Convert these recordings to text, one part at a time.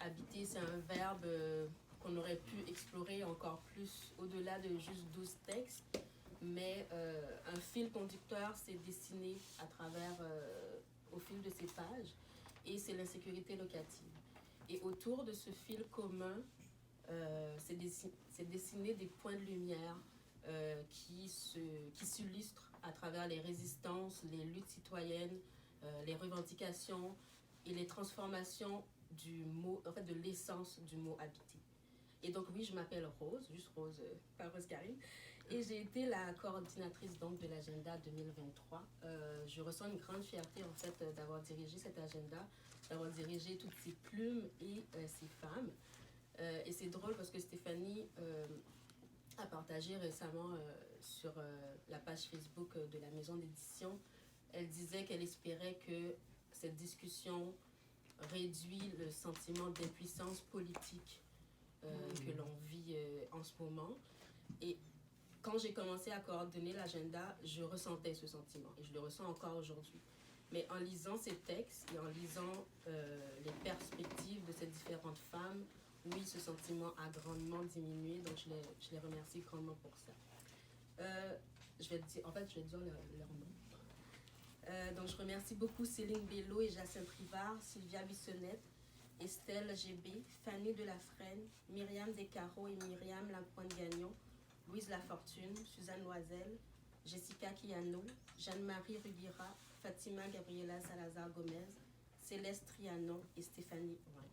habiter, c'est un verbe qu'on aurait pu explorer encore plus au-delà de juste 12 textes. Mais un fil conducteur s'est dessiné à travers, au fil de ces pages, et c'est l'insécurité locative. Et autour de ce fil commun, c'est dessiné des points de lumière qui s'illustrent à travers les résistances, les luttes citoyennes, les revendications et les transformations du mot, en fait, de l'essence du mot habiter. Et donc oui, je m'appelle Rose, juste Rose, pas Rose Karine, et j'ai été la coordinatrice donc de l'agenda 2023. Je ressens une grande fierté en fait d'avoir dirigé cet agenda, d'avoir dirigé toutes ces plumes et ces femmes. Et c'est drôle parce que Stéphanie a partagé récemment sur la page Facebook de la maison d'édition. Elle disait qu'elle espérait que cette discussion réduit le sentiment d'impuissance politique que l'on vit en ce moment. Et quand j'ai commencé à coordonner l'agenda, je ressentais ce sentiment et je le ressens encore aujourd'hui. Mais en lisant ces textes et en lisant les perspectives de ces différentes femmes, oui, ce sentiment a grandement diminué, donc je les remercie grandement pour ça. Je vais dire leur nom. Donc je remercie beaucoup Céline Bello et Jacinthe Rivard, Sylvia Bissonnette, Estelle GB, Fanny Delafrenne, Myriam Descarreaux et Myriam Lapointe-Gagnon, Louise Lafortune, Suzanne Loisel, Jessica Kiano, Jeanne-Marie Rugira, Fatima Gabriela Salazar-Gomez, Céleste Trianon et Stéphanie Roy.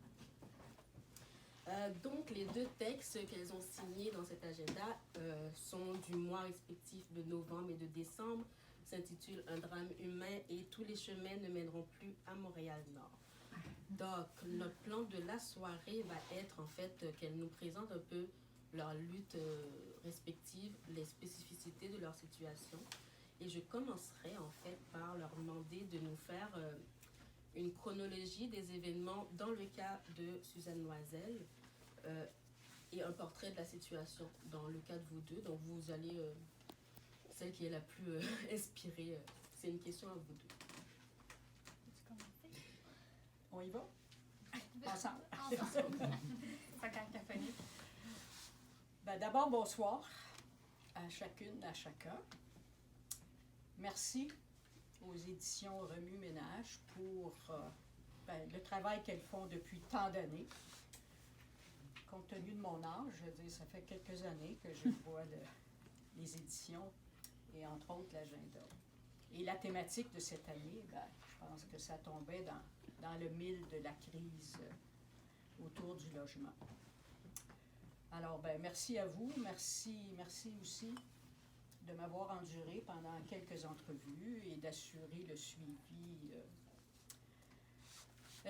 Donc, les deux textes qu'elles ont signés dans cet agenda sont du mois respectif de novembre et de décembre, s'intitulent Un drame humain et Tous les chemins ne mèneront plus à Montréal-Nord. Donc, notre plan de la soirée va être en fait qu'elles nous présentent un peu leur lutte respective, les spécificités de leur situation. Et je commencerai en fait par leur demander de nous faire une chronologie des événements dans le cas de Suzanne Loisel et un portrait de la situation dans le cas de vous deux. Donc vous allez, celle qui est la plus inspirée, c'est une question à vous deux. On y va? Ensemble. Pas cacophonique. Ben, d'abord, bonsoir à chacune, à chacun. Merci aux éditions Remue Ménage pour le travail qu'elles font depuis tant d'années. Compte tenu de mon âge, je veux dire, ça fait quelques années que je vois les éditions et entre autres l'agenda. Et la thématique de cette année, ben, je pense que ça tombait dans le mille de la crise autour du logement. Alors, ben, merci à vous. Merci aussi de m'avoir enduré pendant quelques entrevues et d'assurer le suivi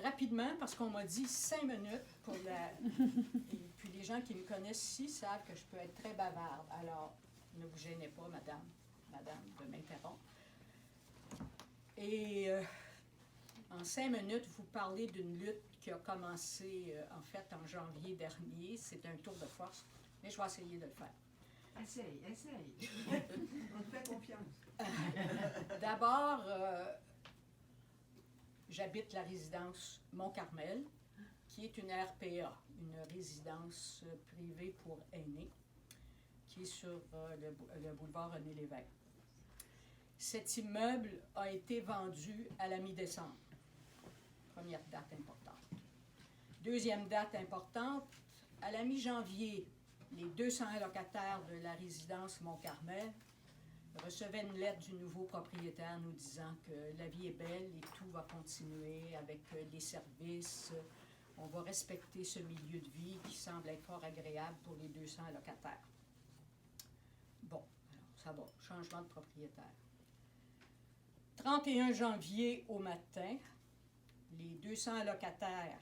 rapidement, parce qu'on m'a dit 5 minutes pour la... Et puis les gens qui me connaissent ici savent que je peux être très bavarde. Alors, ne vous gênez pas, madame, de m'interrompre. Et en 5 minutes, vous parlez d'une lutte qui a commencé en fait en janvier dernier. C'est un tour de force, mais je vais essayer de le faire. Essaye. On te fait confiance. D'abord, j'habite la résidence Mont-Carmel, qui est une RPA, une résidence privée pour aînés, qui est sur le boulevard René Lévesque. Cet immeuble a été vendu à la mi-décembre. Première date importante. Deuxième date importante, à la mi-janvier, les 200 locataires de la résidence Mont-Carmel recevaient une lettre du nouveau propriétaire nous disant que la vie est belle et tout va continuer avec les services. On va respecter ce milieu de vie qui semble être fort agréable pour les 200 locataires. Bon, alors ça va, changement de propriétaire. 31 janvier au matin, les 200 locataires,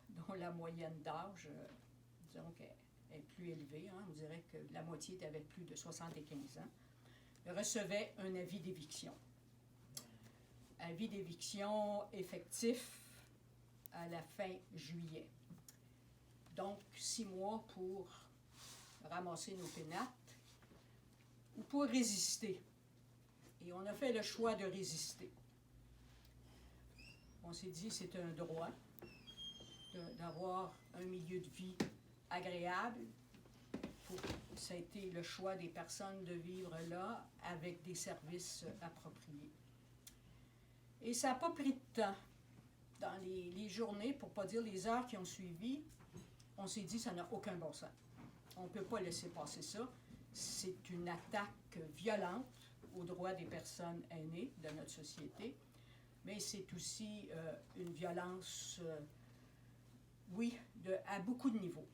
dont la moyenne d'âge, disons qu'elle est plus élevée, hein, on dirait que la moitié avait plus de 75 ans, recevaient un avis d'éviction. Avis d'éviction effectif à la fin juillet. Donc, 6 mois pour ramasser nos pénates ou pour résister. Et on a fait le choix de résister. On s'est dit c'est un droit. d'avoir un milieu de vie agréable. Ça a été le choix des personnes de vivre là avec des services appropriés. Et ça n'a pas pris de temps. Dans les journées, pour ne pas dire les heures qui ont suivi, on s'est dit que ça n'a aucun bon sens. On ne peut pas laisser passer ça. C'est une attaque violente aux droits des personnes aînées de notre société, mais c'est aussi une violence, oui, à beaucoup de niveaux.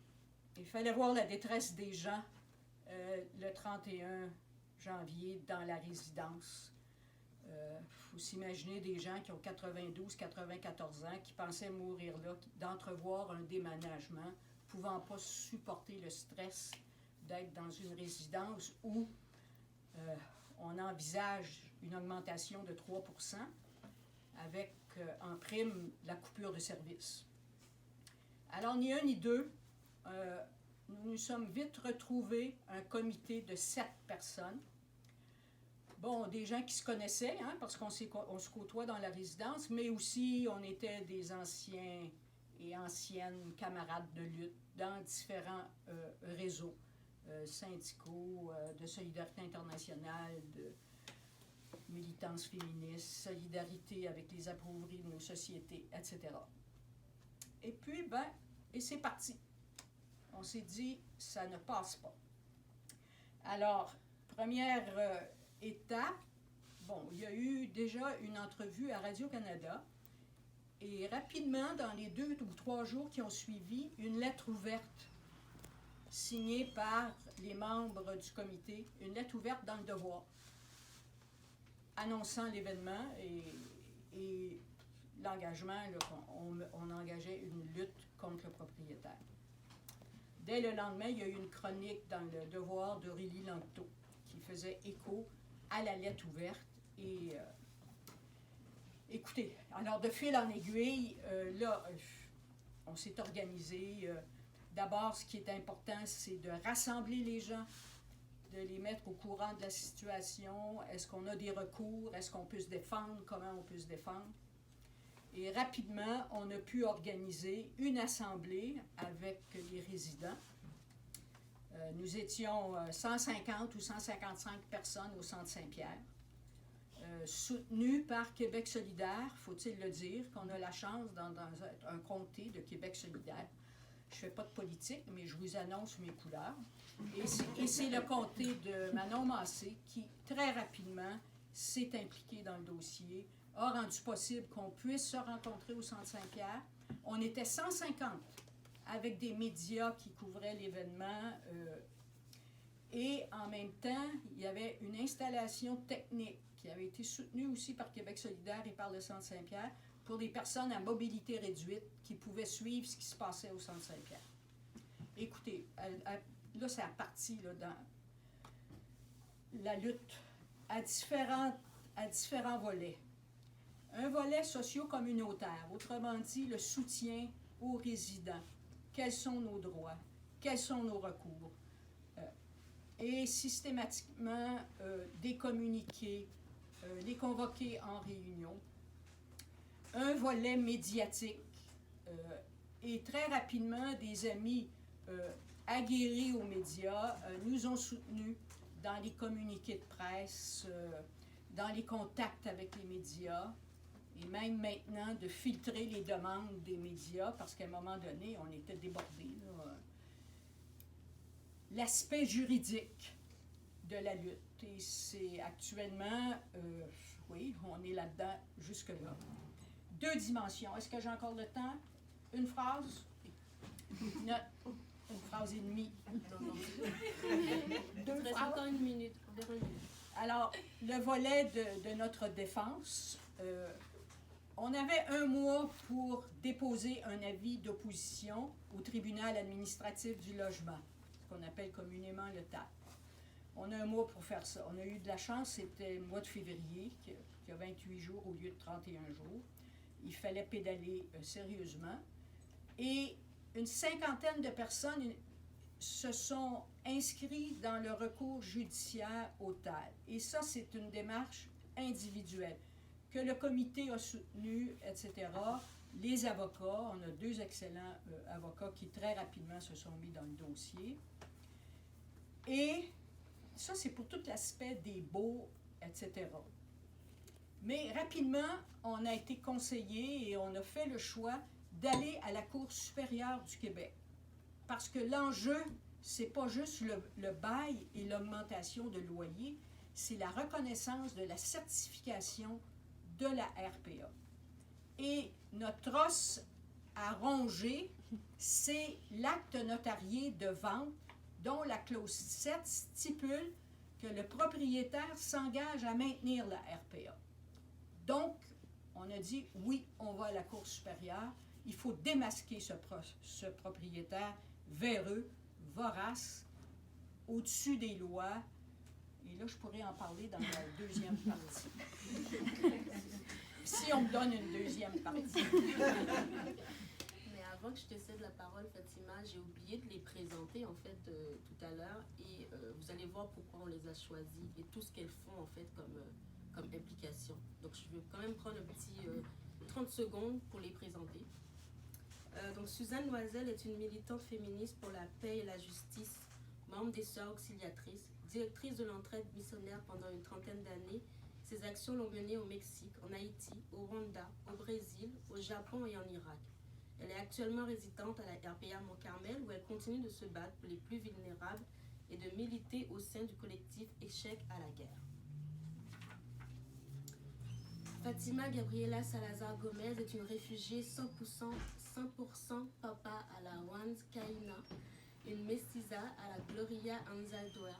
Il fallait voir la détresse des gens le 31 janvier dans la résidence. Faut s'imaginer des gens qui ont 92, 94 ans, qui pensaient mourir là, d'entrevoir un déménagement, pouvant pas supporter le stress d'être dans une résidence où on envisage une augmentation de 3% avec en prime la coupure de service. Alors, ni un ni deux, nous nous sommes vite retrouvés un comité de 7 personnes. Bon, des gens qui se connaissaient, hein, parce qu'on se côtoie dans la résidence, mais aussi on était des anciens et anciennes camarades de lutte dans différents réseaux syndicaux, de solidarité internationale, de militance féministe, solidarité avec les appauvris de nos sociétés, etc. Et puis, et c'est parti. On s'est dit, ça ne passe pas. Alors, première étape, bon, il y a eu déjà une entrevue à Radio-Canada et rapidement, dans les 2 ou 3 jours qui ont suivi, une lettre ouverte signée par les membres du comité, une lettre ouverte dans le Devoir, annonçant l'événement et l'engagement, on engageait une lutte contre le propriétaire. Dès le lendemain, il y a eu une chronique dans le Devoir d'Aurélie Langteau qui faisait écho à la lettre ouverte. Et écoutez, alors de fil en aiguille, on s'est organisé. D'abord, ce qui est important, c'est de rassembler les gens, de les mettre au courant de la situation. Est-ce qu'on a des recours? Est-ce qu'on peut se défendre? Comment on peut se défendre? Et rapidement, on a pu organiser une assemblée avec les résidents. Nous étions 150 ou 155 personnes au Centre Saint-Pierre, soutenus par Québec solidaire, faut-il le dire, qu'on a la chance dans un comté de Québec solidaire. Je ne fais pas de politique, mais je vous annonce mes couleurs. Et c'est le comté de Manon Massé qui, très rapidement, s'est impliqué dans le dossier, a rendu possible qu'on puisse se rencontrer au Centre Saint-Pierre. On était 150 avec des médias qui couvraient l'événement et en même temps, il y avait une installation technique qui avait été soutenue aussi par Québec solidaire et par le Centre Saint-Pierre pour des personnes à mobilité réduite qui pouvaient suivre ce qui se passait au Centre Saint-Pierre. Écoutez, là, c'est parti là, dans la lutte à différents volets. Un volet socio-communautaire, autrement dit, le soutien aux résidents. Quels sont nos droits? Quels sont nos recours? Et systématiquement, des communiqués, les convoquer en réunion. Un volet médiatique. Et très rapidement, des amis aguerris aux médias nous ont soutenus dans les communiqués de presse, dans les contacts avec les médias, et même maintenant de filtrer les demandes des médias, parce qu'à un moment donné, on était débordés. L'aspect juridique de la lutte, et c'est actuellement, oui, on est là-dedans jusque-là. 2 dimensions. Est-ce que j'ai encore le temps? Une phrase? Non, une phrase et demie. Non. 2 Il reste phrases. encore une minute. Alors, le volet de notre défense, on avait 1 mois pour déposer un avis d'opposition au tribunal administratif du logement, ce qu'on appelle communément le TAP. On a 1 mois pour faire ça. On a eu de la chance, c'était le mois de février, qui a 28 jours au lieu de 31 jours. Il fallait pédaler sérieusement. Et une 50aine de personnes se sont inscrits dans le recours judiciaire au TAL. Et ça, c'est une démarche individuelle. que le comité a soutenu, etc. Les avocats, on a 2 excellents avocats qui très rapidement se sont mis dans le dossier. Et ça, c'est pour tout l'aspect des baux, etc. Mais rapidement, on a été conseillé et on a fait le choix d'aller à la Cour supérieure du Québec. Parce que l'enjeu, c'est pas juste le bail et l'augmentation de loyer, c'est la reconnaissance de la certification de la RPA. Et notre os à ronger, c'est l'acte notarié de vente dont la clause 7 stipule que le propriétaire s'engage à maintenir la RPA. Donc, on a dit, oui, on va à la Cour supérieure, il faut démasquer ce propriétaire véreux, vorace, au-dessus des lois. Et là, je pourrais en parler dans la deuxième partie. Si on me donne une deuxième partie. Mais avant que je te cède la parole, Fatima, j'ai oublié de les présenter en fait tout à l'heure et vous allez voir pourquoi on les a choisis et tout ce qu'elles font en fait comme implication. Donc je vais quand même prendre un petit 30 secondes pour les présenter. Donc Suzanne Loisel est une militante féministe pour la paix et la justice, membre des Sœurs Auxiliatrices, directrice de l'entraide missionnaire pendant une trentaine d'années. Ses actions l'ont menée au Mexique, en Haïti, au Rwanda, au Brésil, au Japon et en Irak. Elle est actuellement résidente à la RPA Mont-Carmel où elle continue de se battre pour les plus vulnérables et de militer au sein du collectif Échec à la guerre. Fatima Gabriela Salazar Gomez est une réfugiée 100% papa à la Huancaïna, une mestiza à la Gloria Anzaldúa,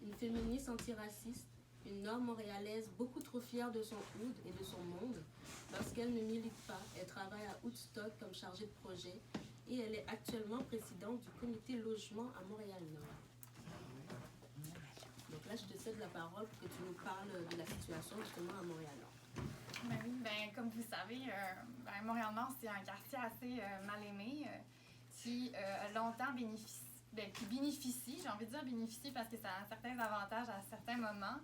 une féministe antiraciste, une nord-montréalaise beaucoup trop fière de son oud et de son monde. Lorsqu'elle ne milite pas, elle travaille à Woodstock comme chargée de projet et elle est actuellement présidente du comité logement à Montréal-Nord. Donc là, je te cède la parole pour que tu nous parles de la situation justement à Montréal-Nord. Ben oui, ben, comme vous savez, Montréal-Nord, c'est un quartier assez mal aimé qui a longtemps qui bénéficie, j'ai envie de dire bénéficie parce que ça a certains avantages à certains moments,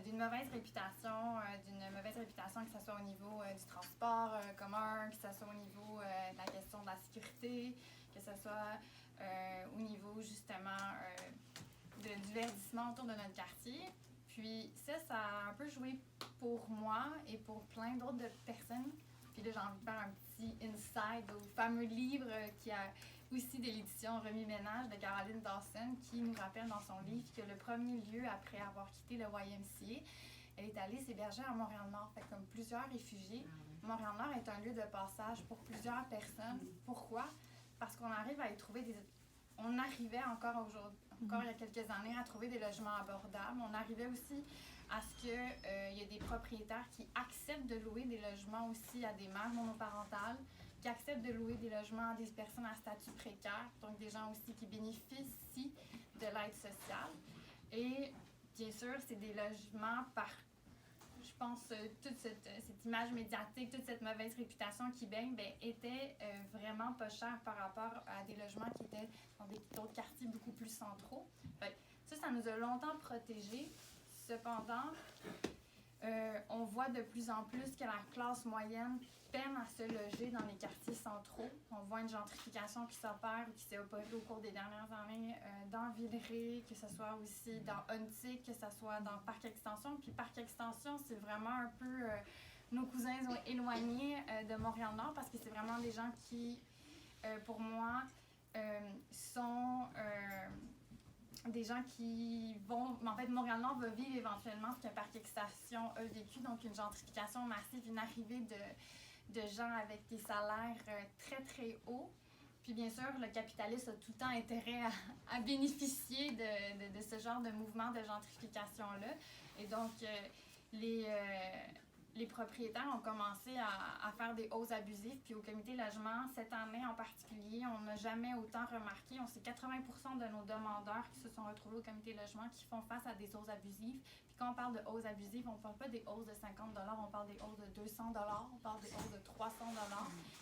d'une mauvaise réputation, que ce soit au niveau du transport commun, que ce soit au niveau de la question de la sécurité, que ce soit au niveau justement de divertissement autour de notre quartier. Puis ça a un peu joué pour moi et pour plein d'autres personnes. Puis là, j'ai envie de faire un petit inside au fameux livre qui a aussi de l'édition Remis Ménage de Caroline Dawson, qui nous rappelle dans son livre que le premier lieu après avoir quitté le YMCA, elle est allée s'héberger à Montréal-Nord. Fait comme plusieurs réfugiés, Montréal-Nord est un lieu de passage pour plusieurs personnes. Pourquoi? Parce qu'on arrive à y trouver on arrivait encore il y a quelques années à trouver des logements abordables. On arrivait aussi à ce qu'il y ait des propriétaires qui acceptent de louer des logements aussi à des mères monoparentales, qui acceptent de louer des logements à des personnes à statut précaire, donc des gens aussi qui bénéficient de l'aide sociale. Et bien sûr, c'est des logements je pense, toute cette image médiatique, toute cette mauvaise réputation qui baigne, était vraiment pas cher par rapport à des logements qui étaient dans d'autres quartiers beaucoup plus centraux. Ça nous a longtemps protégés. Cependant, on voit de plus en plus que la classe moyenne peine à se loger dans les quartiers centraux. On voit une gentrification qui s'opère ou qui s'est opérée au cours des dernières années dans Villeray, que ce soit aussi dans Huntsic, que ce soit dans Parc Extension. Puis Parc Extension, c'est vraiment un peu nos cousins éloignés de Montréal-Nord parce que c'est vraiment des gens qui, pour moi, sont des gens qui vont... En fait, Montréal-Nord va vivre éventuellement ce que Parc Extension a vécu, donc une gentrification massive, une arrivée de gens avec des salaires très, très hauts. Puis bien sûr, le capitaliste a tout le temps intérêt à bénéficier de ce genre de mouvement de gentrification-là. Et donc, les propriétaires ont commencé à faire des hausses abusives. Puis au comité logement, cette année en particulier, on n'a jamais autant remarqué. On sait 80% de nos demandeurs qui se sont retrouvés au comité logement qui font face à des hausses abusives. Puis quand on parle de hausses abusives, on ne parle pas des hausses de 50$, on parle des hausses de 200$, on parle des hausses de 300$.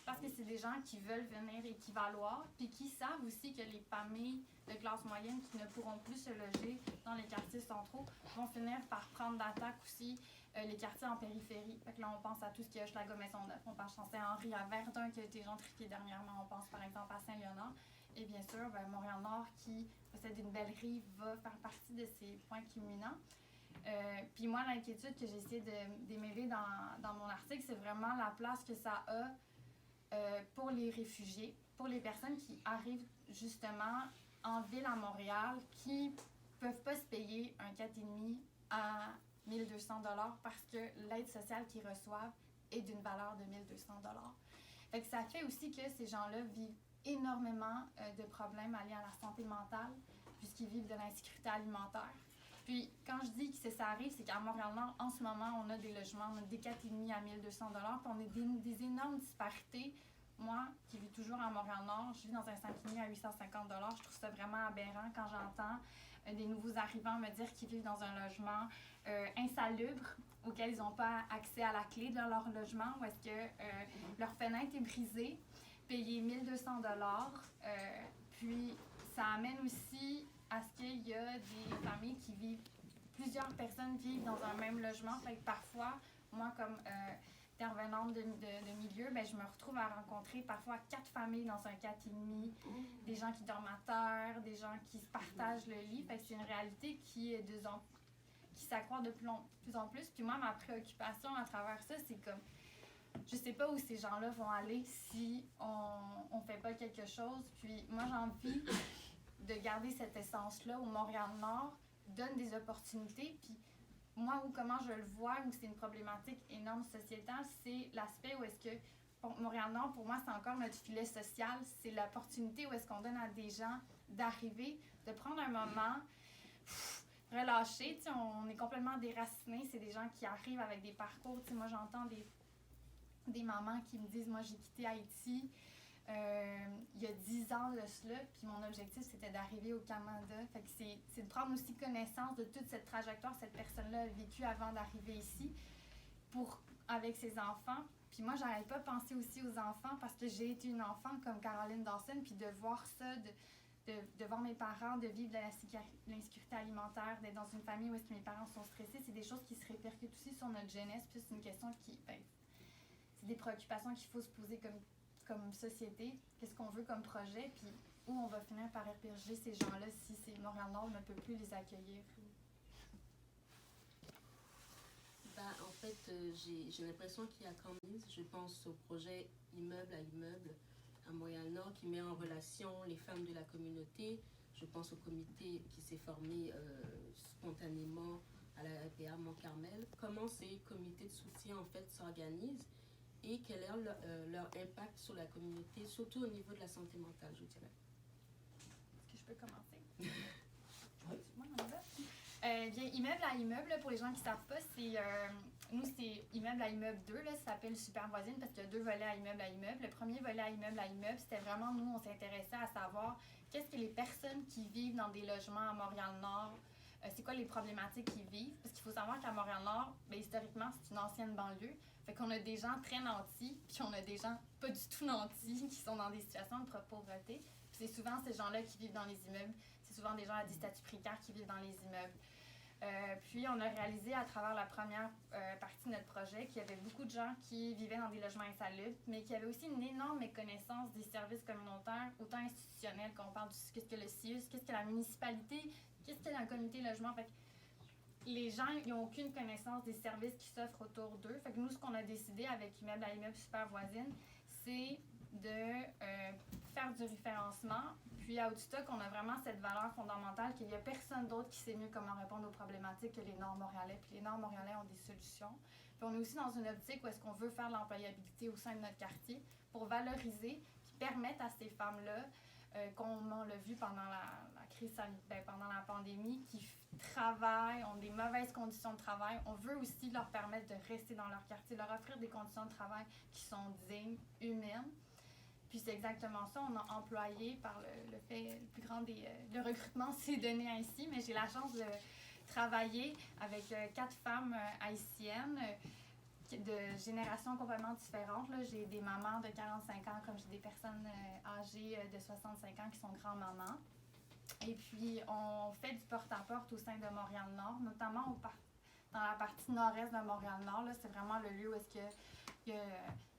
Parce que c'est des gens qui veulent venir équivaloir, puis qui savent aussi que les familles de classe moyenne qui ne pourront plus se loger dans les quartiers centraux vont finir par prendre d'attaque aussi les quartiers en périphérie. Fait que là, on pense à tout ce qui est Hochelaga Maisonneuve. On pense à Saint-Henri, à Verdun qui a été gentrifié dernièrement. On pense par exemple à Saint-Léonard. Et bien sûr, Montréal-Nord qui possède une belle rive va faire partie de ces points culminants. Puis moi, l'inquiétude que j'ai essayé d'émêler dans mon article, c'est vraiment la place que ça a pour les réfugiés, pour les personnes qui arrivent justement en ville à Montréal, qui peuvent pas se payer un 4,5 à 1 200 $ parce que l'aide sociale qu'ils reçoivent est d'une valeur de 1 200 $. Fait que ça fait aussi que ces gens-là vivent énormément de problèmes liés à la santé mentale, puisqu'ils vivent de l'insécurité alimentaire. Puis, quand je dis que ça arrive, c'est qu'à Montréal-Nord, en ce moment, on a des logements, on a des 4,5 à 1 200 $, puis on a des énormes disparités. Moi, qui vis toujours à Montréal-Nord, je vis dans un 5,5 à 850 $. Je trouve ça vraiment aberrant quand j'entends des nouveaux arrivants me dire qu'ils vivent dans un logement insalubre, auquel ils n'ont pas accès à la clé de leur logement, ou est-ce que leur fenêtre est brisée, payer 1 200 $. Puis, ça amène aussi à ce qu'il y a des familles qui vivent, plusieurs personnes vivent dans un même logement. Fait que parfois, moi, comme intervenante de milieu, je me retrouve à rencontrer parfois 4 familles dans un 4,5, des gens qui dorment à terre, des gens qui se partagent le lit. Fait que c'est une réalité qui s'accroît de plus en plus. Puis moi, ma préoccupation à travers ça, c'est comme, je sais pas où ces gens-là vont aller si on fait pas quelque chose. Puis moi, j'ai envie de garder cette essence-là où Montréal-Nord donne des opportunités. Puis moi, comment je le vois, où c'est une problématique énorme sociétale, c'est l'aspect où est-ce que Montréal-Nord, pour moi, c'est encore notre filet social. C'est l'opportunité où est-ce qu'on donne à des gens d'arriver, de prendre un moment, relâcher. T'sais, on est complètement déracinés. C'est des gens qui arrivent avec des parcours. T'sais, moi, j'entends des mamans qui me disent, moi, j'ai quitté Haïti il y a 10 ans de cela, puis mon objectif, c'était d'arriver au Canada. Fait que c'est de prendre aussi connaissance de toute cette trajectoire que cette personne-là a vécue avant d'arriver ici, avec ses enfants. Puis moi, j'arrête pas de penser aussi aux enfants parce que j'ai été une enfant comme Caroline Dawson, puis de voir ça, de voir mes parents, de vivre de l'insécurité alimentaire, d'être dans une famille où est-ce que mes parents sont stressés, c'est des choses qui se répercutent aussi sur notre jeunesse. Puis c'est une question c'est des préoccupations qu'il faut se poser comme société. Qu'est-ce qu'on veut comme projet, puis où on va finir par héberger ces gens-là si Montréal-Nord ne peut plus les accueillir. En fait, j'ai l'impression qu'il y a quand même, je pense au projet immeuble à immeuble à Montréal-Nord qui met en relation les femmes de la communauté. Je pense au comité qui s'est formé spontanément à la RPA Mont-Carmel. Comment ces comités de soutien en fait s'organisent et quel est leur impact sur la communauté, surtout au niveau de la santé mentale, je dirais. Est-ce que je peux commencer? Moi, on y va. Bien, immeuble à immeuble, pour les gens qui ne savent pas, nous, c'est immeuble à immeuble 2, là, ça s'appelle Super Voisine parce qu'il y a 2 volets à immeuble. Le premier volet à immeuble, c'était vraiment, nous, on s'intéressait à savoir qu'est-ce que les personnes qui vivent dans des logements à Montréal-Nord, c'est quoi les problématiques qu'ils vivent. Parce qu'il faut savoir qu'à Montréal-Nord, historiquement, c'est une ancienne banlieue. Fait qu'on a des gens très nantis, puis on a des gens pas du tout nantis qui sont dans des situations de pauvreté. Puis c'est souvent ces gens-là qui vivent dans les immeubles. C'est souvent des gens à des statuts précaires qui vivent dans les immeubles. Puis on a réalisé à travers la première partie de notre projet qu'il y avait beaucoup de gens qui vivaient dans des logements insalubres, mais qu'il y avait aussi une énorme méconnaissance des services communautaires, autant institutionnels qu'on parle de qu'est-ce que le CIUS, qu'est-ce que la municipalité, qu'est-ce que la communauté logement. Fait que les gens n'ont aucune connaissance des services qui s'offrent autour d'eux. Fait que nous, ce qu'on a décidé avec Immeuble à Immeuble Super Voisine, c'est de faire du référencement. Puis à Outstock, on a vraiment cette valeur fondamentale qu'il n'y a personne d'autre qui sait mieux comment répondre aux problématiques que les Nord-Montréalais. Puis les Nord-Montréalais ont des solutions. Puis on est aussi dans une optique où est-ce qu'on veut faire de l'employabilité au sein de notre quartier pour valoriser puis permettre à ces femmes-là, comme on l'a vu pendant la crise sanitaire, pendant la pandémie, qui travaillent, ont des mauvaises conditions de travail. On veut aussi leur permettre de rester dans leur quartier, leur offrir des conditions de travail qui sont dignes, humaines. Puis c'est exactement ça, on a employé par le fait, le plus grand des... le recrutement s'est donné ainsi, mais j'ai la chance de travailler avec 4 femmes haïtiennes de générations complètement différentes. Là. J'ai des mamans de 45 ans, comme j'ai des personnes âgées de 65 ans qui sont grands-mamans. Et puis, on fait du porte-à-porte au sein de Montréal-Nord, notamment dans la partie nord-est de Montréal-Nord. C'est vraiment le lieu où est-ce que il y a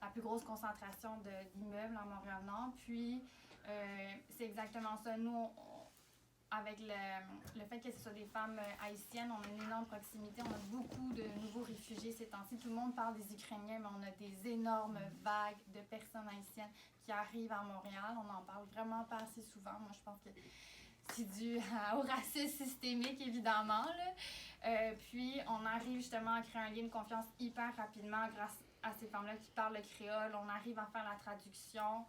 la plus grosse concentration d'immeubles à Montréal-Nord. Puis, c'est exactement ça. Nous, avec le fait que ce soit des femmes haïtiennes, on a une énorme proximité. On a beaucoup de nouveaux réfugiés ces temps-ci. Tout le monde parle des Ukrainiens, mais on a des énormes vagues de personnes haïtiennes qui arrivent à Montréal. On n'en parle vraiment pas assez souvent. Moi, je pense que c'est dû au racisme systémique, évidemment. Puis, on arrive justement à créer un lien de confiance hyper rapidement grâce à ces femmes-là qui parlent le créole. On arrive à faire la traduction.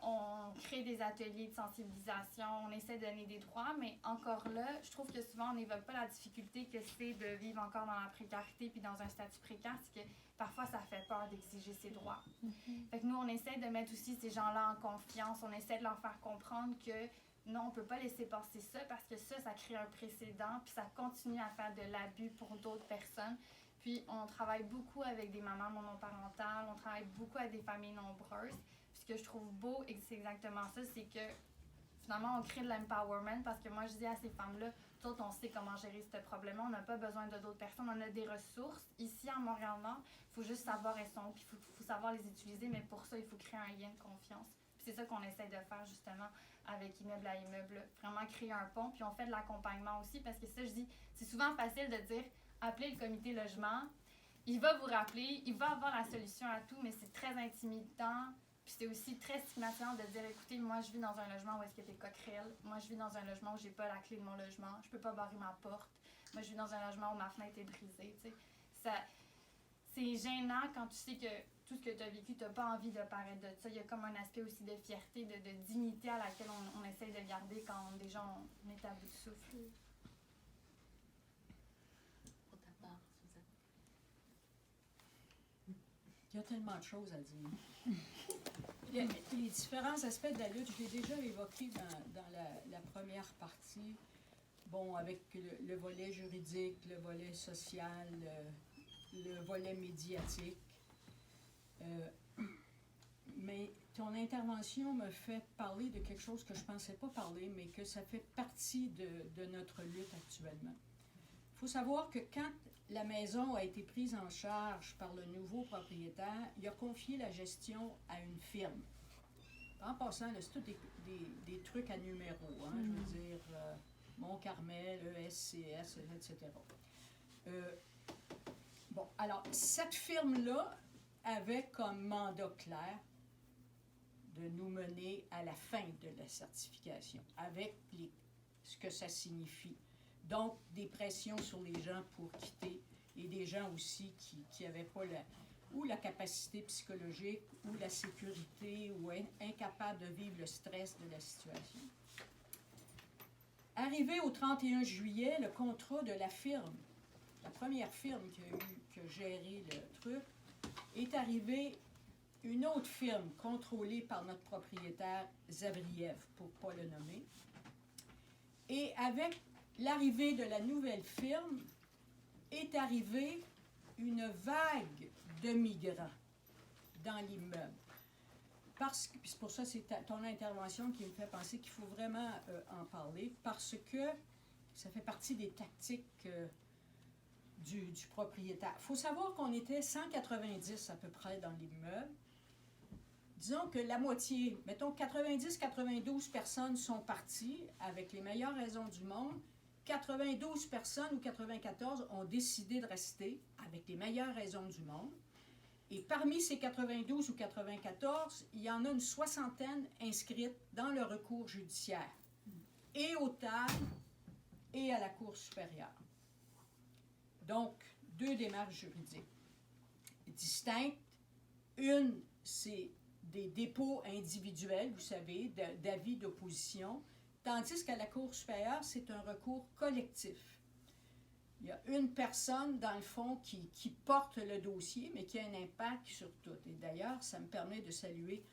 On crée des ateliers de sensibilisation, on essaie de donner des droits, mais encore là, je trouve que souvent on n'évoque pas la difficulté que c'est de vivre encore dans la précarité puis dans un statut précaire, c'est que parfois ça fait peur d'exiger ses droits. Fait que nous, on essaie de mettre aussi ces gens-là en confiance, on essaie de leur faire comprendre que non, on ne peut pas laisser passer ça parce que ça crée un précédent puis ça continue à faire de l'abus pour d'autres personnes. Puis on travaille beaucoup avec des mamans monoparentales, on travaille beaucoup avec des familles nombreuses. Ce que je trouve beau, et c'est exactement ça, c'est que finalement, on crée de l'empowerment parce que moi, je dis à ces femmes-là, tout on sait comment gérer ce problème-là, on n'a pas besoin d'autres personnes, on a des ressources. Ici, à Montréal-Nord, il faut juste savoir elles sont, puis il faut savoir les utiliser, mais pour ça, il faut créer un lien de confiance. Puis c'est ça qu'on essaie de faire justement avec Immeuble à Immeuble, vraiment créer un pont, puis on fait de l'accompagnement aussi parce que ça, je dis, c'est souvent facile de dire, appelez le comité logement, il va vous rappeler, il va avoir la solution à tout, mais c'est très intimidant. Puis c'est aussi très stigmatisant de dire, écoutez, moi je vis dans un logement où est-ce qu'il y a des coquerelles. Moi je vis dans un logement où j'ai pas la clé de mon logement. Je peux pas barrer ma porte. Moi je vis dans un logement où ma fenêtre est brisée. C'est gênant quand tu sais que tout ce que tu as vécu, tu n'as pas envie de paraître de ça. Il y a comme un aspect aussi de fierté, de dignité à laquelle on essaye de garder quand déjà on est à bout de souffle. Pour ta part, Suzanne. Il y a tellement de choses à dire. Les différents aspects de la lutte, je l'ai déjà évoqué dans la première partie. Bon, avec le volet juridique, le volet social, le volet médiatique. Mais ton intervention me fait parler de quelque chose que je ne pensais pas parler, mais que ça fait partie de notre lutte actuellement. Il faut savoir que quand la maison a été prise en charge par le nouveau propriétaire, il a confié la gestion à une firme. En passant, c'est tous des trucs à numéros, hein, je veux dire, Mont-Carmel, ESCS, etc. Bon, alors, cette firme-là avait comme mandat clair de nous mener à la fin de la certification, avec ce que ça signifie. Donc, des pressions sur les gens pour quitter et des gens aussi qui n'avaient pas la capacité psychologique ou la sécurité ou incapables de vivre le stress de la situation. Arrivé au 31 juillet, le contrat de la firme, la première firme qui a géré le truc, est arrivé une autre firme contrôlée par notre propriétaire Zabriev, pour ne pas le nommer. Et avec l'arrivée de la nouvelle firme, est arrivée une vague de migrants dans l'immeuble. C'est pour ça que c'est ton intervention qui me fait penser qu'il faut vraiment en parler, parce que ça fait partie des tactiques du propriétaire. Il faut savoir qu'on était 190 à peu près dans l'immeuble. Disons que la moitié, mettons 90-92 personnes sont parties avec les meilleures raisons du monde. 92 personnes ou 94 ont décidé de rester avec les meilleures raisons du monde. Et parmi ces 92 ou 94, il y en a une soixantaine inscrites dans le recours judiciaire, et au TAD et à la Cour supérieure. Donc, 2 démarches juridiques distinctes. Une, c'est des dépôts individuels, vous savez, d'avis d'opposition, tandis qu'à la Cour supérieure, c'est un recours collectif. Il y a une personne, dans le fond, qui porte le dossier, mais qui a un impact sur tout. Et d'ailleurs, ça me permet de saluer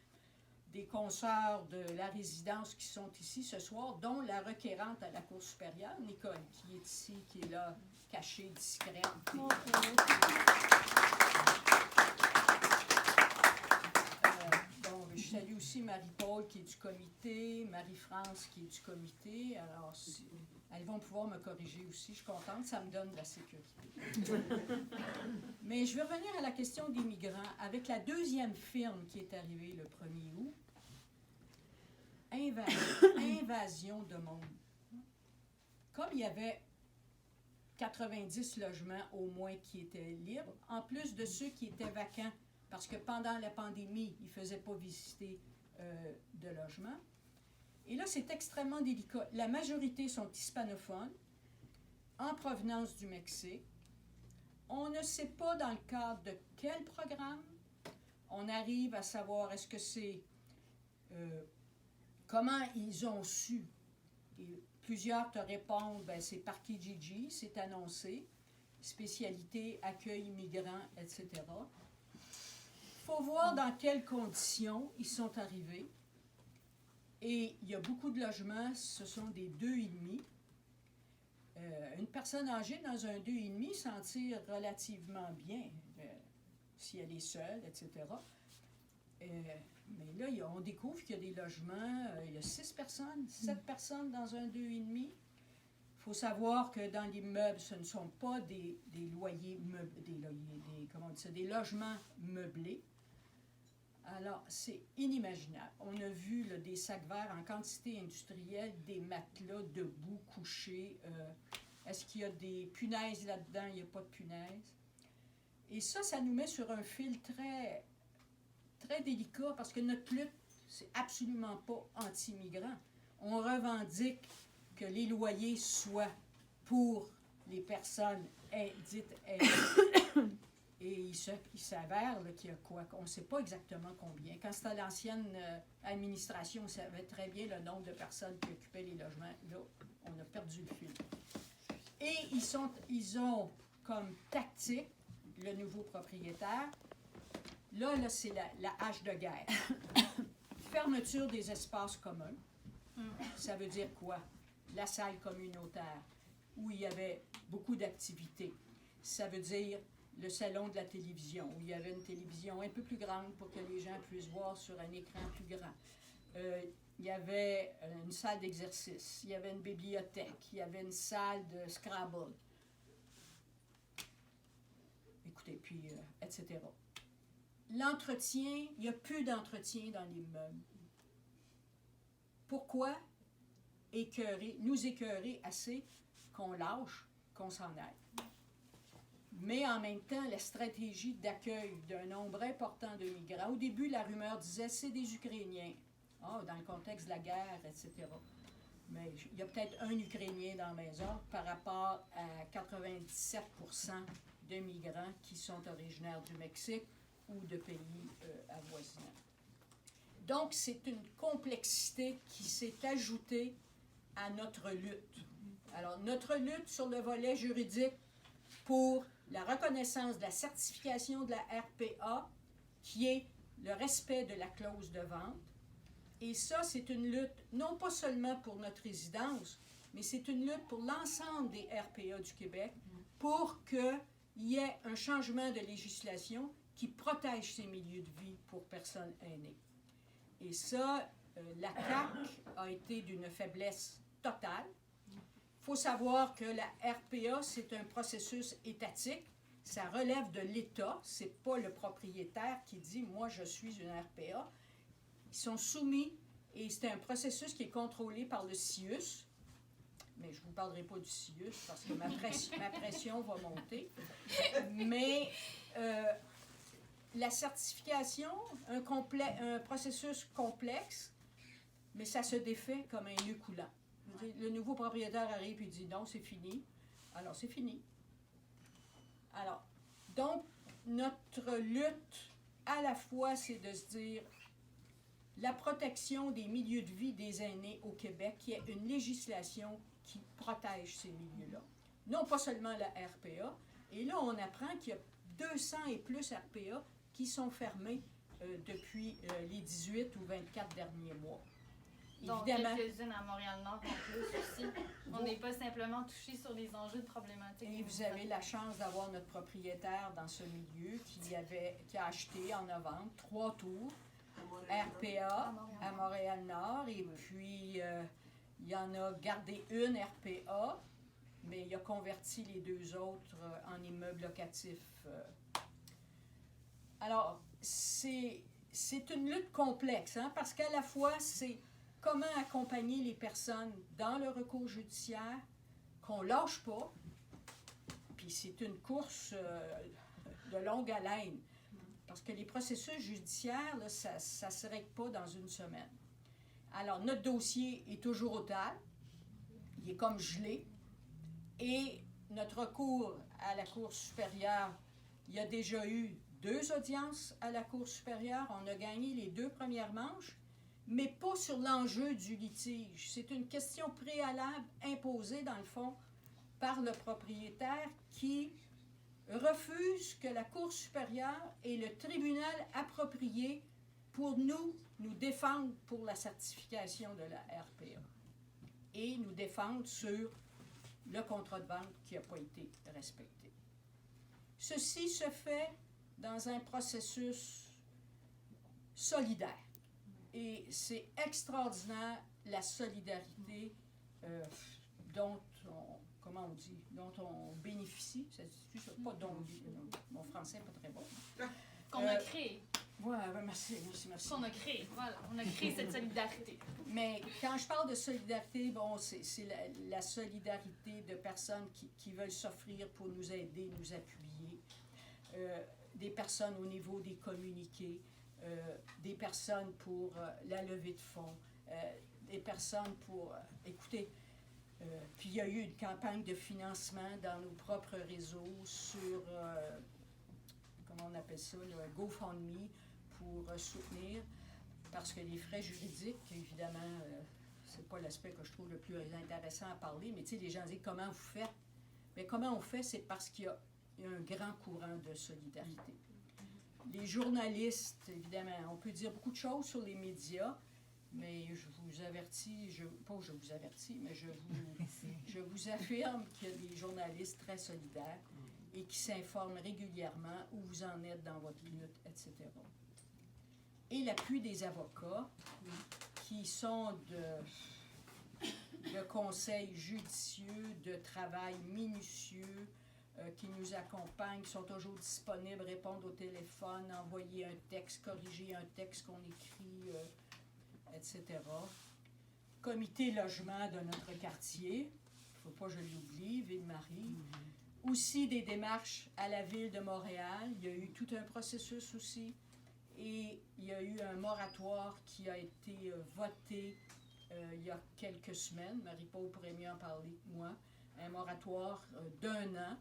des consoeurs de la résidence qui sont ici ce soir, dont la requérante à la Cour supérieure, Nicole, qui est ici, qui est là, cachée, discrète. Je salue aussi Marie-Paul. Marie-Paul qui est du comité, Marie-France qui est du comité. Alors, elles vont pouvoir me corriger aussi. Je suis contente, ça me donne de la sécurité. Mais je vais revenir à la question des migrants. Avec la deuxième firme qui est arrivée le 1er août, invasion de monde. Comme il y avait 90 logements au moins qui étaient libres, en plus de ceux qui étaient vacants, parce que pendant la pandémie, ils ne faisaient pas visiter de logements. Et là, c'est extrêmement délicat. La majorité sont hispanophones, en provenance du Mexique. On ne sait pas dans le cadre de quel programme. On arrive à savoir est-ce que c'est... comment ils ont su. Et plusieurs te répondent, ben, c'est par Kijiji, c'est annoncé, spécialité, accueil migrants, etc. Il faut voir dans quelles conditions ils sont arrivés. Et il y a beaucoup de logements, ce sont des 2,5. Une personne âgée dans un 2,5 s'en tire relativement bien, si elle est seule, etc. Mais là, on découvre qu'il y a des logements, il y a 6 personnes, 7 personnes dans un 2,5. Il faut savoir que dans l'immeuble, ce ne sont pas des loyers des logements meublés. Alors, c'est inimaginable. On a vu là, des sacs verts en quantité industrielle, des matelas debout, couchés. Est-ce qu'il y a des punaises là-dedans? Il n'y a pas de punaises. Et ça nous met sur un fil très, très délicat parce que notre lutte, c'est absolument pas anti-migrants. On revendique que les loyers soient pour les personnes dites aidées. Et il s'avère qu'il y a quoi? On ne sait pas exactement combien. Quand c'était l'ancienne administration, on savait très bien le nombre de personnes qui occupaient les logements. Là, on a perdu le fil. Et ils ont comme tactique le nouveau propriétaire. Là c'est la hache de guerre. Fermeture des espaces communs. Ça veut dire quoi? La salle communautaire, où il y avait beaucoup d'activités. Ça veut dire le salon de la télévision, où il y avait une télévision un peu plus grande pour que les gens puissent voir sur un écran plus grand. Il y avait une salle d'exercice, il y avait une bibliothèque, il y avait une salle de Scrabble. Écoutez, puis, etc. L'entretien, il n'y a plus d'entretien dans l'immeuble. Pourquoi nous écœurer assez qu'on lâche, qu'on s'en aille? Mais en même temps, la stratégie d'accueil d'un nombre important de migrants, au début, la rumeur disait c'est des Ukrainiens. Dans le contexte de la guerre, etc. Mais il y a peut-être un Ukrainien dans la maison par rapport à 97% de migrants qui sont originaires du Mexique ou de pays avoisinants. Donc, c'est une complexité qui s'est ajoutée à notre lutte. Alors, notre lutte sur le volet juridique pour la reconnaissance de la certification de la RPA, qui est le respect de la clause de vente. Et ça, c'est une lutte non pas seulement pour notre résidence, mais c'est une lutte pour l'ensemble des RPA du Québec pour qu'il y ait un changement de législation qui protège ces milieux de vie pour personnes aînées. Et ça, la CAQ a été d'une faiblesse totale. Il faut savoir que la RPA, c'est un processus étatique. Ça relève de l'État. Ce n'est pas le propriétaire qui dit « moi, je suis une RPA ». Ils sont soumis et c'est un processus qui est contrôlé par le CIUS. Mais je ne vous parlerai pas du CIUS parce que ma pression va monter. Mais la certification, un processus complexe, mais ça se défait comme un nœud coulant. Le nouveau propriétaire arrive et dit non, c'est fini. Alors, c'est fini. Alors, donc, notre lutte, à la fois, c'est de se dire la protection des milieux de vie des aînés au Québec, qui est une législation qui protège ces milieux-là. Non pas seulement la RPA. Et là, on apprend qu'il y a 200 et plus RPA qui sont fermés depuis les 18 ou 24 derniers mois. Donc, Évidemment, quelques-unes à Montréal-Nord en plus aussi. On n'est pas simplement touché sur des enjeux de problématiques. Et vous avez la chance d'avoir notre propriétaire dans ce milieu qui a acheté en novembre 3 tours RPA Montréal. à Montréal-Nord. Et puis, il en a gardé une RPA, mais il a converti les deux autres en immeubles locatifs. Alors, c'est une lutte complexe, hein, parce qu'à la fois, c'est comment accompagner les personnes dans le recours judiciaire, qu'on ne lâche pas, puis c'est une course de longue haleine, parce que les processus judiciaires, là, ça ne se règle pas dans une semaine. Alors, notre dossier est toujours au table, il est comme gelé, et notre recours à la Cour supérieure, il y a déjà eu 2 audiences à la Cour supérieure, on a gagné les 2 premières manches, mais pas sur l'enjeu du litige. C'est une question préalable imposée, dans le fond, par le propriétaire qui refuse que la Cour supérieure ait le tribunal approprié pour nous défendre pour la certification de la RPA et nous défendre sur le contrat de vente qui n'a pas été respecté. Ceci se fait dans un processus solidaire. Et c'est extraordinaire la solidarité dont on bénéficie. Ça se dit pas dont, mon français n'est pas très bon. Qu'on a créé. Ouais, merci. Qu'on a créé, voilà. On a créé cette solidarité. Mais quand je parle de solidarité, bon, c'est la solidarité de personnes qui veulent s'offrir pour nous aider, nous appuyer. Des personnes au niveau des communiqués, des personnes pour la levée de fonds, des personnes pour... écoutez, puis il y a eu une campagne de financement dans nos propres réseaux sur, comment on appelle ça, le GoFundMe, pour soutenir, parce que les frais juridiques, évidemment, c'est pas l'aspect que je trouve le plus intéressant à parler, mais tu sais, les gens disent comment vous faites. Mais comment on fait, c'est parce qu'il y a un grand courant de solidarité. Les journalistes, évidemment, on peut dire beaucoup de choses sur les médias, mais je vous avertis, je vous affirme qu'il y a des journalistes très solidaires et qui s'informent régulièrement où vous en êtes dans votre lutte, etc. Et l'appui des avocats qui sont de conseils judicieux, de travail minutieux, qui nous accompagnent, qui sont toujours disponibles, répondre au téléphone, envoyer un texte, corriger un texte qu'on écrit, etc. Comité logement de notre quartier, il ne faut pas que je l'oublie, Ville-Marie. Aussi des démarches à la Ville de Montréal, il y a eu tout un processus aussi. Et il y a eu un moratoire qui a été voté il y a quelques semaines. Marie-Paul pourrait mieux en parler que moi. Un moratoire d'1 an.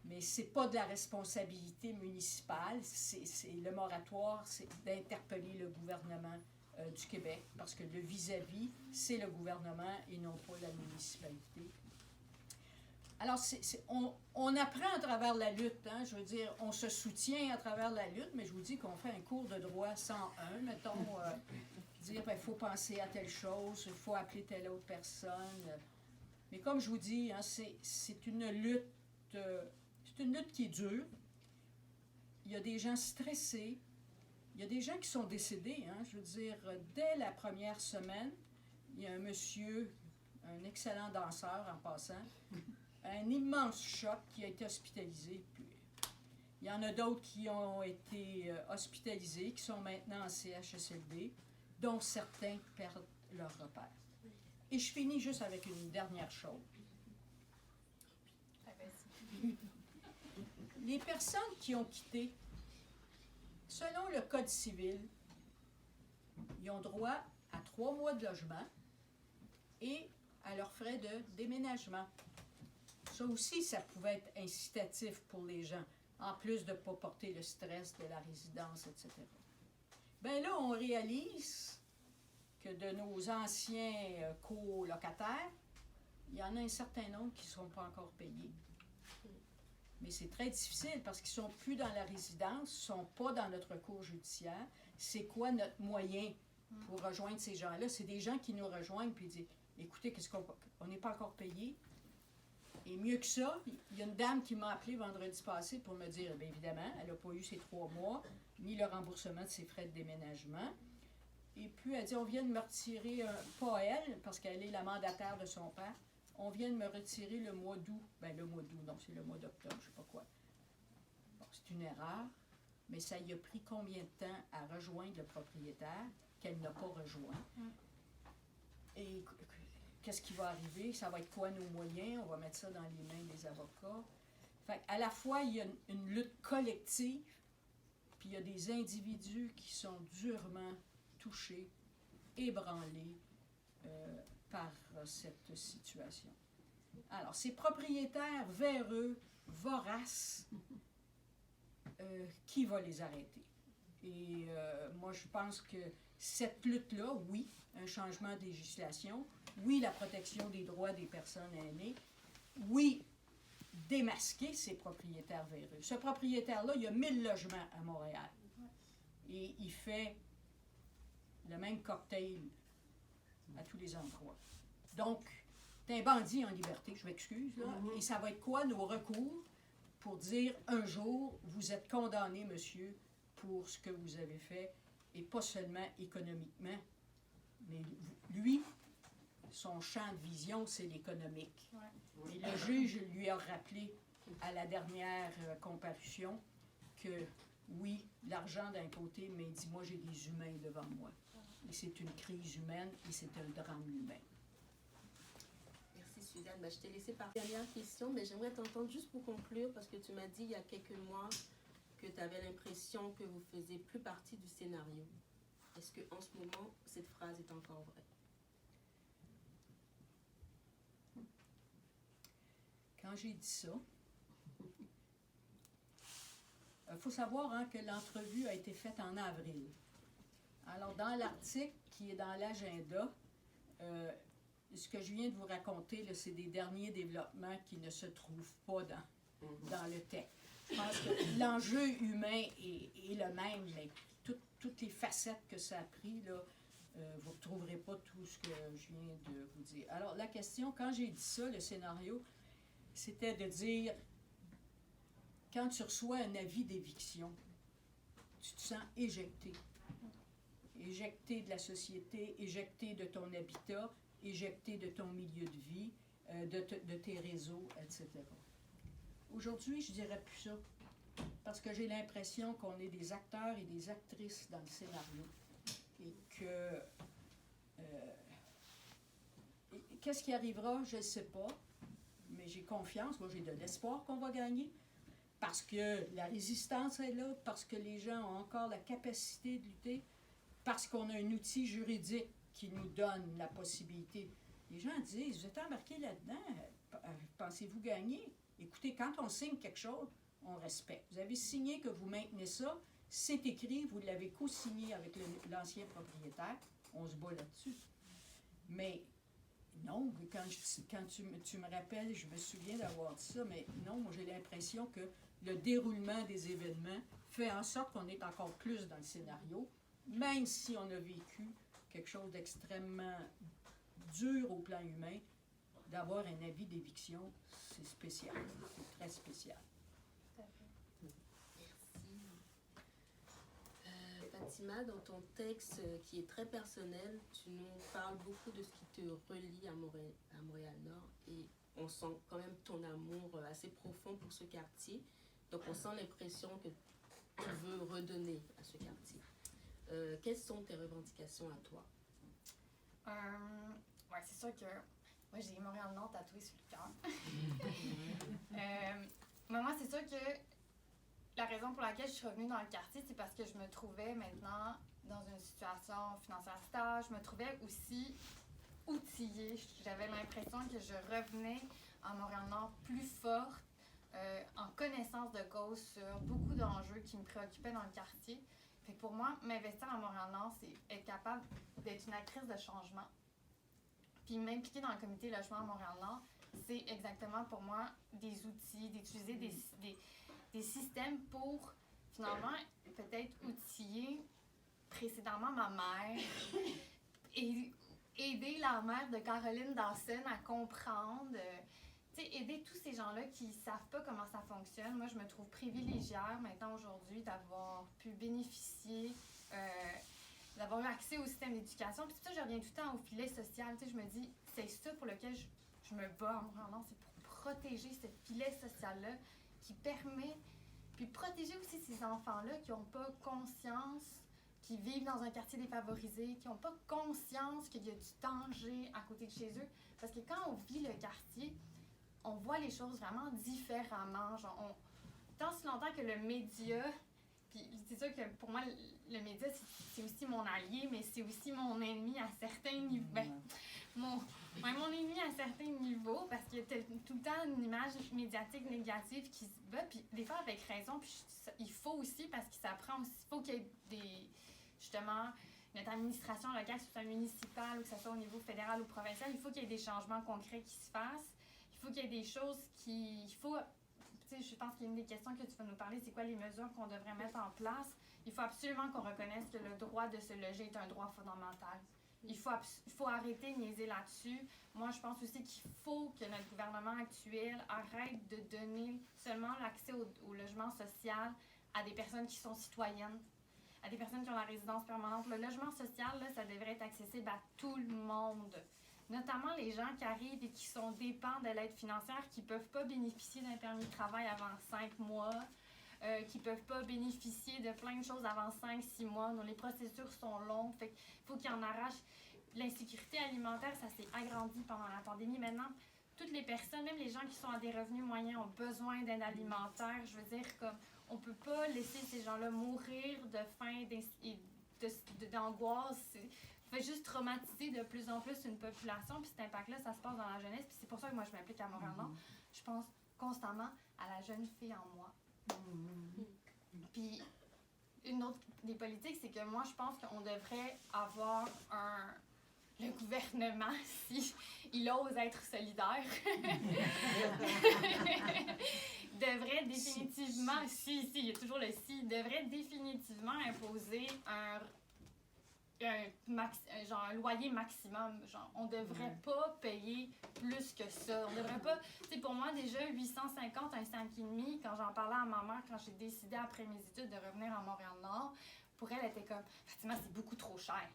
Mais ce n'est pas de la responsabilité municipale. Le moratoire, c'est d'interpeller le gouvernement du Québec, parce que le vis-à-vis, c'est le gouvernement et non pas la municipalité. Alors, on apprend à travers la lutte, hein, je veux dire, on se soutient à travers la lutte, mais je vous dis qu'on fait un cours de droit 101, mettons, dire, il faut penser à telle chose, il faut appeler telle autre personne. Mais comme je vous dis, hein, c'est une lutte qui est dure. Il y a des gens stressés, il y a des gens qui sont décédés, hein, je veux dire, dès la première semaine, il y a un monsieur, un excellent danseur en passant, un immense choc qui a été hospitalisé. Puis, il y en a d'autres qui ont été hospitalisés, qui sont maintenant en CHSLD, dont certains perdent leur repère. Et je finis juste avec une dernière chose. Les personnes qui ont quitté, selon le Code civil, ils ont droit à 3 mois de logement et à leurs frais de déménagement. Ça aussi, ça pouvait être incitatif pour les gens, en plus de ne pas porter le stress de la résidence, etc. Bien là, on réalise que de nos anciens colocataires, il y en a un certain nombre qui ne seront pas encore payés. Mais c'est très difficile parce qu'ils ne sont plus dans la résidence, ils ne sont pas dans notre cours judiciaire. C'est quoi notre moyen pour rejoindre ces gens-là? C'est des gens qui nous rejoignent et disent « Écoutez, on n'est pas encore payé. » Et mieux que ça, il y a une dame qui m'a appelé vendredi passé pour me dire, bien évidemment, elle n'a pas eu ses 3 mois. ni le remboursement de ses frais de déménagement. Et puis, elle dit, on vient de me retirer, pas elle, parce qu'elle est la mandataire de son père, on vient de me retirer le mois d'août. Ben, le mois d'août, non, c'est le mois d'octobre, je sais pas quoi. Bon, c'est une erreur, mais ça y a pris combien de temps à rejoindre le propriétaire qu'elle n'a pas rejoint? Et qu'est-ce qui va arriver? Ça va être quoi nos moyens? On va mettre ça dans les mains des avocats. Fait à la fois, il y a une lutte collective, puis il y a des individus qui sont durement touchés, ébranlés par cette situation. Alors, ces propriétaires véreux, voraces, qui va les arrêter? Et moi, je pense que cette lutte-là, oui, un changement de législation, oui, la protection des droits des personnes aînées, oui, démasquer ces propriétaires véreux. Ce propriétaire-là, il y a 1000 logements à Montréal. Et il fait le même cocktail à tous les endroits. Donc, t'es un bandit en liberté, je m'excuse, là. Et ça va être quoi nos recours pour dire un jour, vous êtes condamné, monsieur, pour ce que vous avez fait, et pas seulement économiquement, mais lui, son champ de vision, c'est l'économique. Ouais. Et le juge lui a rappelé à la dernière comparution que oui, l'argent d'un côté, mais il dit, moi j'ai des humains devant moi. Et c'est une crise humaine et c'est un drame humain. Merci Suzanne. Je t'ai laissé par dernière question, mais j'aimerais t'entendre juste pour conclure, parce que tu m'as dit il y a quelques mois que tu avais l'impression que vous ne faisiez plus partie du scénario. Est-ce qu'en ce moment, cette phrase est encore vraie? Quand j'ai dit ça, il faut savoir que l'entrevue a été faite en avril. Alors, dans l'article qui est dans l'agenda, ce que je viens de vous raconter, là, c'est des derniers développements qui ne se trouvent pas dans le texte. Je pense que l'enjeu humain est le même, mais toutes les facettes que ça a pris, là, vous ne retrouverez pas tout ce que je viens de vous dire. Alors, la question, quand j'ai dit ça, le scénario, c'était de dire, quand tu reçois un avis d'éviction, tu te sens éjecté. Éjecté de la société, éjecté de ton habitat, éjecté de ton milieu de vie, de tes réseaux, etc. Aujourd'hui, je dirais plus ça, parce que j'ai l'impression qu'on est des acteurs et des actrices dans le scénario. Et que... qu'est-ce qui arrivera, je ne sais pas, mais j'ai confiance, moi j'ai de l'espoir qu'on va gagner, parce que la résistance est là, parce que les gens ont encore la capacité de lutter, parce qu'on a un outil juridique qui nous donne la possibilité. Les gens disent, vous êtes embarqués là-dedans, pensez-vous gagner? Écoutez, quand on signe quelque chose, on respecte. Vous avez signé que vous maintenez ça, c'est écrit, vous l'avez co-signé avec l'ancien propriétaire, on se bat là-dessus. Mais non, quand tu me rappelles, je me souviens d'avoir dit ça, mais non, moi j'ai l'impression que le déroulement des événements fait en sorte qu'on est encore plus dans le scénario, même si on a vécu quelque chose d'extrêmement dur au plan humain, d'avoir un avis d'éviction, c'est spécial, c'est très spécial. Fatima, dans ton texte qui est très personnel, tu nous parles beaucoup de ce qui te relie à Montréal-Nord et on sent quand même ton amour assez profond pour ce quartier. Donc on sent l'impression que tu veux redonner à ce quartier. Quelles sont tes revendications à toi? Ouais, c'est sûr que moi j'ai Montréal-Nord tatoué sur le cœur. Mais moi, c'est sûr que la raison pour laquelle je suis revenue dans le quartier, c'est parce que je me trouvais maintenant dans une situation financière stable. Je me trouvais aussi outillée. J'avais l'impression que je revenais à Montréal-Nord plus forte, en connaissance de cause sur beaucoup d'enjeux qui me préoccupaient dans le quartier. Fait que pour moi, m'investir à Montréal-Nord, c'est être capable d'être une actrice de changement. Puis m'impliquer dans le comité logement à Montréal-Nord, c'est exactement pour moi des outils, d'utiliser des systèmes pour finalement peut-être outiller précédemment ma mère et aider la mère de Caroline Dawson à comprendre tu sais, aider tous ces gens-là qui ne savent pas comment ça fonctionne. Moi, je me trouve privilégiée maintenant aujourd'hui d'avoir pu bénéficier, d'avoir eu accès au système d'éducation. Puis ça, je reviens tout le temps au filet social. Tu sais, je me dis, c'est ça pour lequel je me bats en Montréal-Nord, c'est pour protéger ce filet social-là qui permet, puis protéger aussi ces enfants-là qui n'ont pas conscience, qui vivent dans un quartier défavorisé, qui n'ont pas conscience qu'il y a du danger à côté de chez eux. Parce que quand on vit le quartier, on voit les choses vraiment différemment. Genre, tant si longtemps que le média, puis c'est sûr que pour moi, le média, c'est aussi mon allié, mais c'est aussi mon ennemi à certains niveaux. Ben, mon ennemi à certains niveaux, parce qu'il y a tout le temps une image médiatique négative qui se bat, puis des fois avec raison, puis il faut aussi, parce que ça prend aussi, il faut qu'il y ait justement, notre administration locale, que ce soit municipale ou que ce soit au niveau fédéral ou provincial, il faut qu'il y ait des changements concrets qui se fassent. Il faut qu'il y ait des choses tu sais, je pense qu'une des questions que tu vas nous parler, c'est quoi les mesures qu'on devrait mettre en place. Il faut absolument qu'on reconnaisse que le droit de se loger est un droit fondamental. Il faut arrêter de niaiser là-dessus. Moi, je pense aussi qu'il faut que notre gouvernement actuel arrête de donner seulement l'accès au logement social à des personnes qui sont citoyennes, à des personnes qui ont la résidence permanente. Le logement social, là, ça devrait être accessible à tout le monde. Notamment les gens qui arrivent et qui sont dépendants de l'aide financière, qui ne peuvent pas bénéficier d'un permis de travail avant 5 mois, qui ne peuvent pas bénéficier de plein de choses avant 5-6 mois, dont les procédures sont longues. Fait qu'il faut qu'ils en arrachent. L'insécurité alimentaire, ça s'est agrandi pendant la pandémie. Maintenant, toutes les personnes, même les gens qui sont à des revenus moyens, ont besoin d'aide alimentaire. Je veux dire, comme on ne peut pas laisser ces gens-là mourir de faim et d'angoisse. Ça fait juste traumatiser de plus en plus une population, puis cet impact-là, ça se passe dans la jeunesse, puis c'est pour ça que moi, je m'implique à Montréal-Nord. Je pense constamment à la jeune fille en moi. Puis, une autre des politiques, c'est que moi, je pense qu'on devrait avoir le gouvernement, si il ose être solidaire, devrait définitivement, il y a toujours le si, devrait définitivement imposer un loyer maximum. Genre, on devrait pas payer plus que ça. On devrait pas... Tu sais, pour moi, déjà, 850, un 5,5, quand j'en parlais à ma mère, quand j'ai décidé après mes études de revenir à Montréal-Nord, pour elle, elle était comme, effectivement, c'est beaucoup trop cher.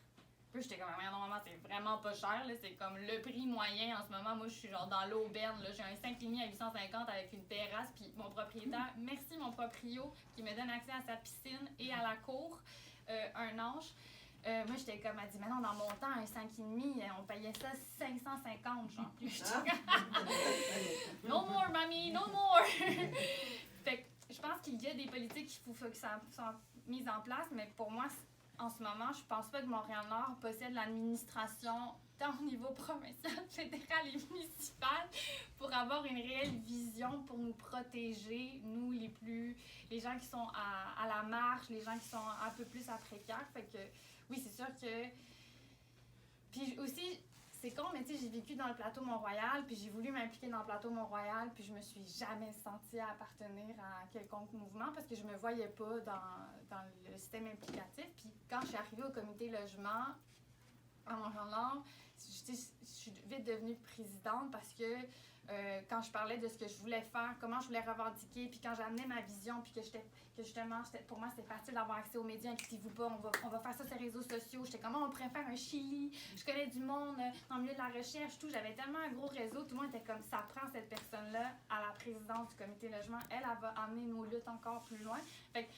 Puis j'étais comme, normalement, c'est vraiment pas cher, là. C'est comme le prix moyen en ce moment. Moi, je suis genre dans l'auberge, là. J'ai un 5,5 à 850 avec une terrasse, puis mon propriétaire, merci mon proprio, qui me donne accès à sa piscine et à la cour, un ange. Moi, j'étais comme, elle dit, mais non, dans mon temps, un 5,5, on payait ça 550, genre. Puis j'étais comme, no more, mamie, no more! Fait que je pense qu'il y a des politiques qu'il faut que ça soit mis en place, mais pour moi, en ce moment, je pense pas que Montréal-Nord possède l'administration tant au niveau provincial, fédéral et municipal pour avoir une réelle vision pour nous protéger, nous les gens qui sont à la marge, les gens qui sont un peu plus à précaire. Fait que oui, c'est sûr que... Puis aussi, c'est con, mais tu sais, j'ai vécu dans le plateau Mont-Royal, puis j'ai voulu m'impliquer dans le plateau Mont-Royal, puis je me suis jamais sentie à appartenir à quelconque mouvement parce que je me voyais pas dans le système implicatif. Puis quand je suis arrivée au comité logement à Montréal-Nord, je suis vite devenue présidente parce que quand je parlais de ce que je voulais faire, comment je voulais revendiquer, puis quand j'amenais ma vision, puis que justement, pour moi, c'était facile d'avoir accès aux médias, inquiétez-vous pas, on va faire ça sur les réseaux sociaux. J'étais comment on pourrait faire un Chili, je connais du monde dans le milieu de la recherche, tout. J'avais tellement un gros réseau, tout le monde était comme, ça prend cette personne-là à la présidence du comité logement. Elle va amener nos luttes encore plus loin. Fait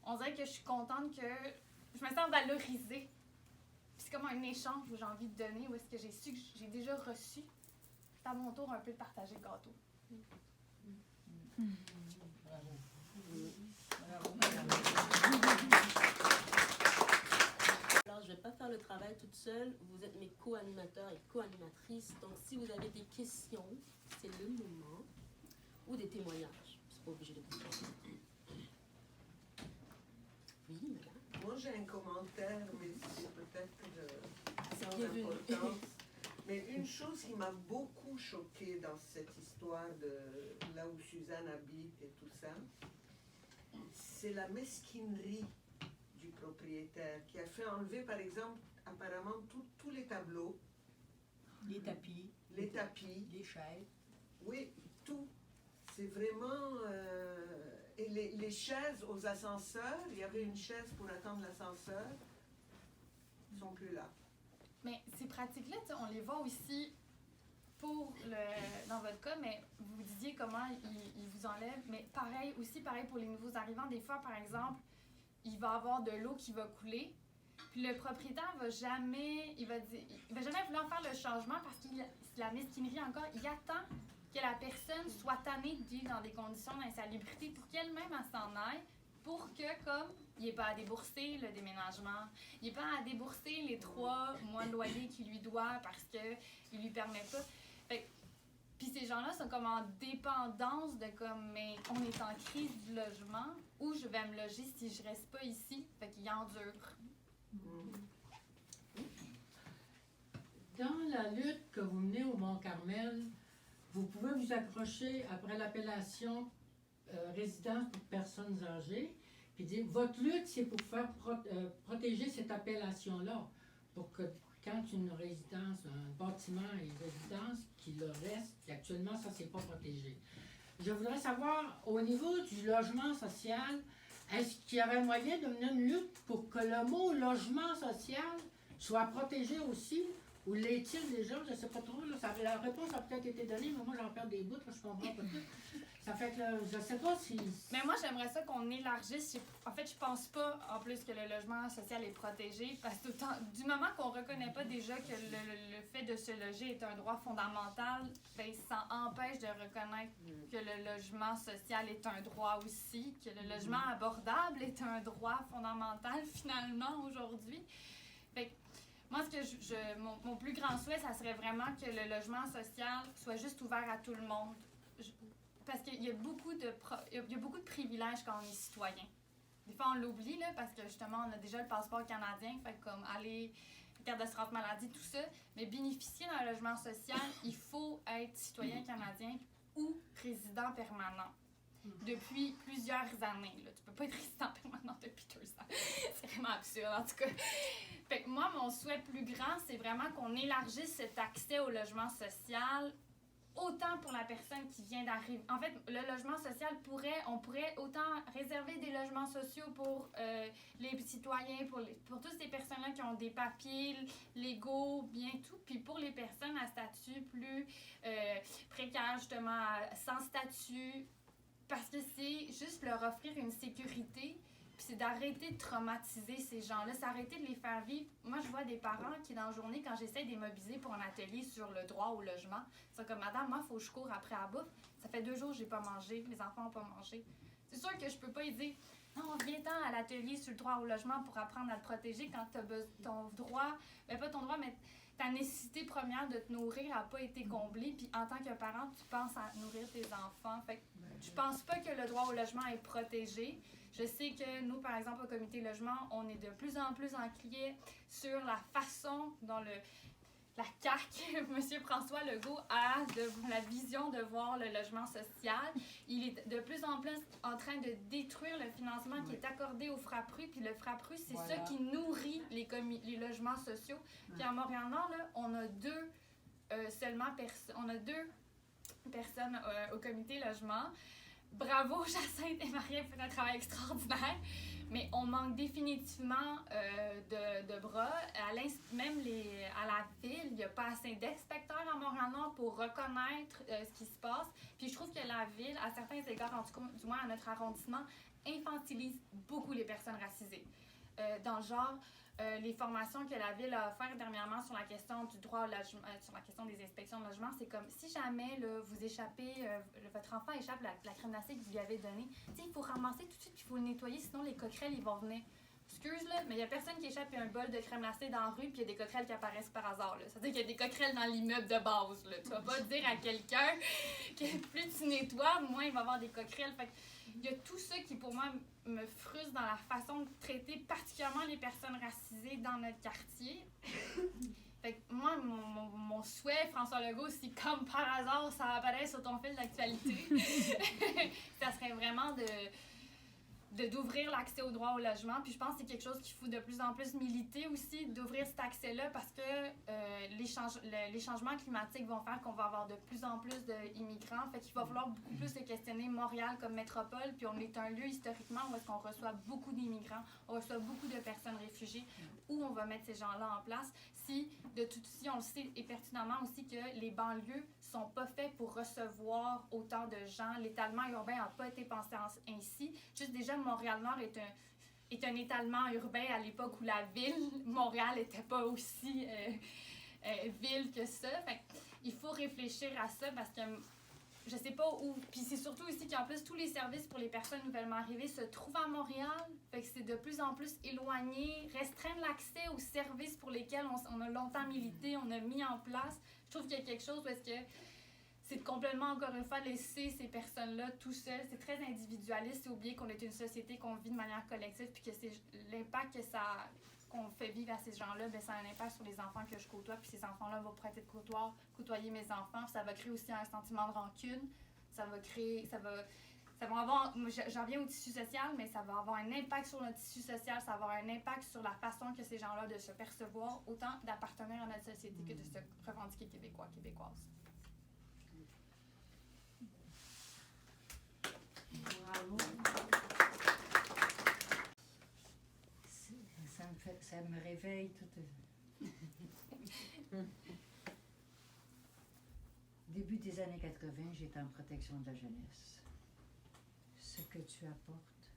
on dirait que je suis contente que je me sens valorisée. Puis c'est comme un échange où j'ai envie de donner, où est-ce que j'ai su que j'ai déjà reçu. C'est à mon tour un peu de partager le gâteau. Bravo. Bravo. Alors, je ne vais pas faire le travail toute seule. Vous êtes mes co-animateurs et co-animatrices. Donc, si vous avez des questions, c'est le moment. Ou des témoignages. Je ne suis pas obligée de comprendre. Oui, madame. Moi, j'ai un commentaire, mais c'est peut-être sans bienvenu. importance. Mais une chose qui m'a beaucoup choquée dans cette histoire de là où Suzanne habite et tout ça, c'est la mesquinerie du propriétaire qui a fait enlever, par exemple, apparemment tous les tableaux, Les tapis, les tapis. les chaises. Oui, c'est vraiment... et les chaises aux ascenseurs, il y avait une chaise pour attendre l'ascenseur, ne sont plus là. Mais ces pratiques-là, on les voit aussi dans votre cas, mais vous disiez comment ils vous enlèvent, mais pareil pour les nouveaux arrivants, des fois, par exemple, il va y avoir de l'eau qui va couler, puis le propriétaire va jamais vouloir faire le changement parce qu'il la mesquinerie encore, il attend que la personne soit tannée de vivre dans des conditions d'insalubrité pour qu'elle-même s'en aille, pour que, comme, il n'ait pas à débourser le déménagement, il n'ait pas à débourser les 3 mois de loyer qu'il lui doit parce qu'il ne lui permet pas. Puis ces gens-là sont comme en dépendance de comme, mais on est en crise du logement, où je vais me loger si je reste pas ici, fait qu'ils endurent. Dans la lutte que vous menez au Mont-Carmel, vous pouvez vous accrocher après l'appellation résidence pour personnes âgées, puis dire votre lutte, c'est pour faire protéger cette appellation-là, pour que quand une résidence, un bâtiment et une résidence, qu'il le reste, puis actuellement, ça, c'est pas protégé. Je voudrais savoir, au niveau du logement social, est-ce qu'il y avait moyen de mener une lutte pour que le mot logement social soit protégé aussi? Ou l'est-il déjà? Je ne sais pas trop. Là, la réponse a peut-être été donnée, mais moi, j'en perds des bouts, là, je comprends pas tout. Ça fait que là, je ne sais pas si... Mais moi, j'aimerais ça qu'on élargisse. En fait, je pense pas, en plus, que le logement social est protégé, parce que du moment qu'on reconnaît pas déjà que le fait de se loger est un droit fondamental, ben, ça empêche de reconnaître que le logement social est un droit aussi, que le logement abordable est un droit fondamental, finalement, aujourd'hui. Fait que, moi, mon plus grand souhait, ça serait vraiment que le logement social soit juste ouvert à tout le monde. Parce qu'il y a beaucoup de privilèges quand on est citoyen. Des fois, on l'oublie, là, parce que justement, on a déjà le passeport canadien, fait comme aller, carte d'assurance maladie, tout ça. Mais bénéficier d'un logement social, il faut être citoyen canadien ou résident permanent. Depuis plusieurs années. Là. Tu peux pas être résident permanent depuis 2 ans. C'est vraiment absurde, en tout cas. Fait que moi, mon souhait plus grand, c'est vraiment qu'on élargisse cet accès au logement social, autant pour la personne qui vient d'arriver. En fait, le logement social on pourrait autant réserver des logements sociaux pour les citoyens, pour toutes ces personnes-là qui ont des papiers légaux, bien tout, puis pour les personnes à statut plus précaire, justement, sans statut, parce que c'est juste leur offrir une sécurité, puis c'est d'arrêter de traumatiser ces gens-là, c'est arrêter de les faire vivre. Moi, je vois des parents qui, dans la journée, quand j'essaie d'immobiliser pour un atelier sur le droit au logement, sont comme « Madame, moi, il faut que je cours après la bouffe. Ça fait 2 jours que j'ai pas mangé, mes enfants n'ont pas mangé. » C'est sûr que je peux pas lui dire « Non, viens-t'en à l'atelier sur le droit au logement pour apprendre à le protéger quand tu as ton droit, ben pas ton droit, mais ta nécessité première de te nourrir n'a pas été comblée, puis en tant que parent, tu penses à nourrir tes enfants. » Fait que je pense pas que le droit au logement est protégé. Je sais que nous, par exemple, au comité logement, on est de plus en plus inquiets sur la façon dont la CAQ, M. François Legault, a la vision de voir le logement social. Il est de plus en plus en train de détruire le financement qui est accordé au FRAPRU. Puis le FRAPRU, c'est ça qui nourrit les logements sociaux. Puis en Montréal-Nord, là, on a deux personnes au comité logement. Bravo, Jacinthe et Marie font un travail extraordinaire, mais on manque définitivement de bras. Même à la ville, il n'y a pas assez d'inspecteurs à Montréal-Nord pour reconnaître ce qui se passe. Puis je trouve que la ville, à certains égards, en tout cas, du moins à notre arrondissement, infantilise beaucoup les personnes racisées. Dans le genre, les formations que la ville a offertes dernièrement sur la question du droit au logement, sur la question des inspections de logement, c'est comme si jamais là, vous échappez, votre enfant échappe la crème glacée que vous lui avez donnée, il faut ramasser tout de suite puis il faut le nettoyer, sinon les coquerelles ils vont venir. Excuse là, mais il n'y a personne qui échappe un bol de crème glacée dans la rue puis il y a des coquerelles qui apparaissent par hasard. C'est-à-dire qu'il y a des coquerelles dans l'immeuble de base. Là. Tu vas pas dire à quelqu'un que plus tu nettoies, moins il va y avoir des coquerelles. Fait il y a tout ça qui, pour moi, me frustre dans la façon de traiter particulièrement les personnes racisées dans notre quartier. Fait que moi, mon souhait, François Legault, si comme par hasard ça apparaît sur ton fil d'actualité, ça serait vraiment d'ouvrir l'accès au droit au logement. Puis je pense que c'est quelque chose qu'il faut de plus en plus militer aussi, d'ouvrir cet accès-là, parce que les changements climatiques vont faire qu'on va avoir de plus en plus d'immigrants. Fait qu'il va falloir beaucoup plus se questionner Montréal comme métropole. Puis on est un lieu historiquement où est-ce qu'on reçoit beaucoup d'immigrants, on reçoit beaucoup de personnes réfugiées. Où on va mettre ces gens-là en place? Si on le sait et pertinemment aussi que les banlieues sont pas faits pour recevoir autant de gens. L'étalement urbain n'a pas été pensé ainsi. Juste déjà, Montréal-Nord est un étalement urbain à l'époque où la ville, Montréal, n'était pas aussi ville que ça. Fait il faut réfléchir à ça parce que je sais pas où. Puis c'est surtout aussi qu'en plus, tous les services pour les personnes nouvellement arrivées se trouvent à Montréal. Fait que c'est de plus en plus éloigné. Restreindre l'accès aux services pour lesquels on a longtemps milité, on a mis en place. Je trouve qu'il y a quelque chose où est-ce que c'est complètement, encore une fois, laisser ces personnes-là tout seules. C'est très individualiste. C'est oublier qu'on est une société, qu'on vit de manière collective, puis que c'est l'impact qu'on fait vivre à ces gens-là, bien, ça a un impact sur les enfants que je côtoie, puis ces enfants-là vont peut-être côtoyer mes enfants, puis ça va créer aussi un sentiment de rancune. Ça va avoir, j'en viens au tissu social, mais ça va avoir un impact sur notre tissu social, ça va avoir un impact sur la façon que ces gens-là de se percevoir, autant d'appartenir à notre société que de se revendiquer québécois, québécoises. Bravo. Ça me réveille tout. Début des années 80, j'étais en protection de la jeunesse. Ce que tu apportes,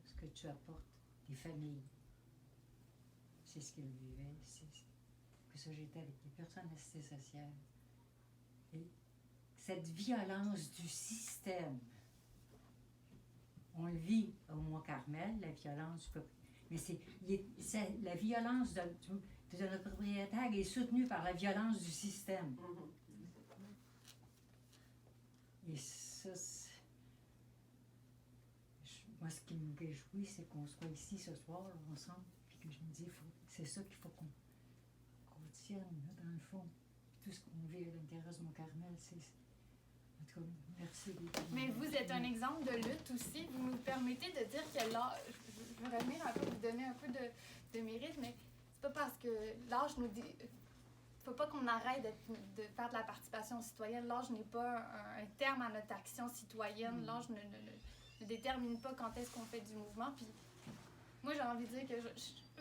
ce que tu apportes des familles, c'est ce qu'ils vivaient. Que ça, j'étais avec les personnes assistées sociales. Et cette violence du système, on le vit au Mont-Carmel, la violence, mais la violence de notre propriétaire est soutenue par la violence du système. Et ça, moi, ce qui me réjouit, c'est qu'on soit ici ce soir, ensemble, puis que je me dis, c'est ça qu'il faut qu'on tienne, là, dans le fond. Tout ce qu'on vit à l'intérieur de Mont-Carmel, c'est... En tout cas, merci. Mais vous êtes un exemple de lutte aussi. Vous nous permettez de dire que l'âge... Je vais revenir un peu, vous donner un peu de mérite, mais c'est pas parce que l'âge nous dit... Faut pas qu'on arrête de faire de la participation citoyenne. L'âge n'est pas un terme à notre action citoyenne. L'âge ne détermine pas quand est-ce qu'on fait du mouvement. Puis moi, j'ai envie de dire que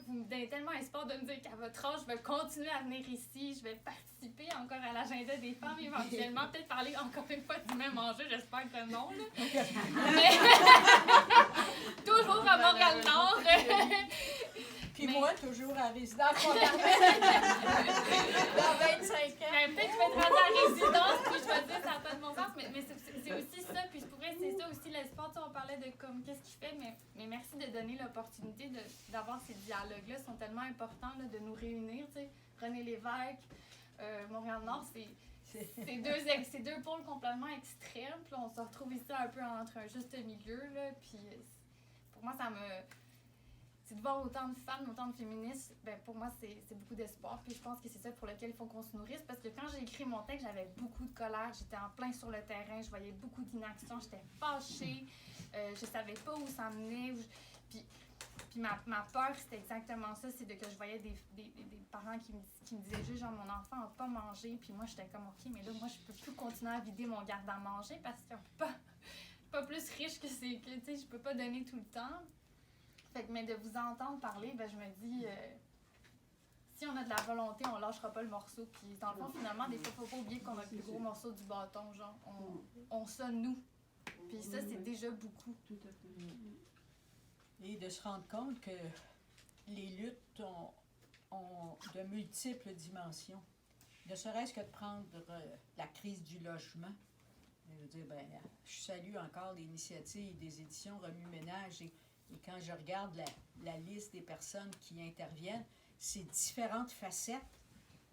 vous me donnez tellement espoir de me dire qu'à votre âge, je vais continuer à venir ici, je vais participer encore à l'agenda des femmes éventuellement, peut-être parler encore une fois du même enjeu, j'espère que non. Là. Mais toujours à Montréal-Nord. Puis moi, toujours à résidence Mont-Carmel. Dans 25 ans. Ben, peut-être que je vais être rendue à résidence, puis je vais dire ça n'a pas de bon sens, mais c'est aussi ça, puis pour vrai, c'est ça aussi l'espoir. On parlait de comme qu'est-ce qu'il fait, mais merci de donner l'opportunité d'avoir ces dialogues-là, ils sont tellement importants là, de nous réunir. T'sais. René Lévesque, Montréal-Nord, c'est deux pôles complètement extrêmes, puis on se retrouve ici un peu entre un juste milieu, là, puis pour moi, c'est de voir autant de femmes, autant de féministes, ben pour moi, c'est beaucoup d'espoir. Puis je pense que c'est ça pour lequel il faut qu'on se nourrisse. Parce que quand j'ai écrit mon texte, j'avais beaucoup de colère. J'étais en plein sur le terrain. Je voyais beaucoup d'inaction. J'étais fâchée. Je savais pas où ça menait. Puis ma peur, c'était exactement ça. C'est que je voyais des parents qui me disaient juste, genre, mon enfant n'a pas mangé. Puis moi, j'étais comme, OK, mais là, moi, je peux plus continuer à vider mon garde-à-manger parce qu'ils sont pas plus riches que tu sais, je peux pas donner tout le temps. Fait que, mais de vous entendre parler, ben, je me dis, si on a de la volonté, on lâchera pas le morceau. Puis dans le fond, finalement, des fois, faut pas oublier qu'on a le plus gros morceau du bâton. Genre, on sonne nous. Puis ça, c'est déjà beaucoup. Tout à fait. Et de se rendre compte que les luttes ont de multiples dimensions. Ne serait-ce que de prendre la crise du logement. Je veux dire, je salue encore l'initiative des éditions Remue-Ménage et quand je regarde la liste des personnes qui interviennent, c'est différentes facettes,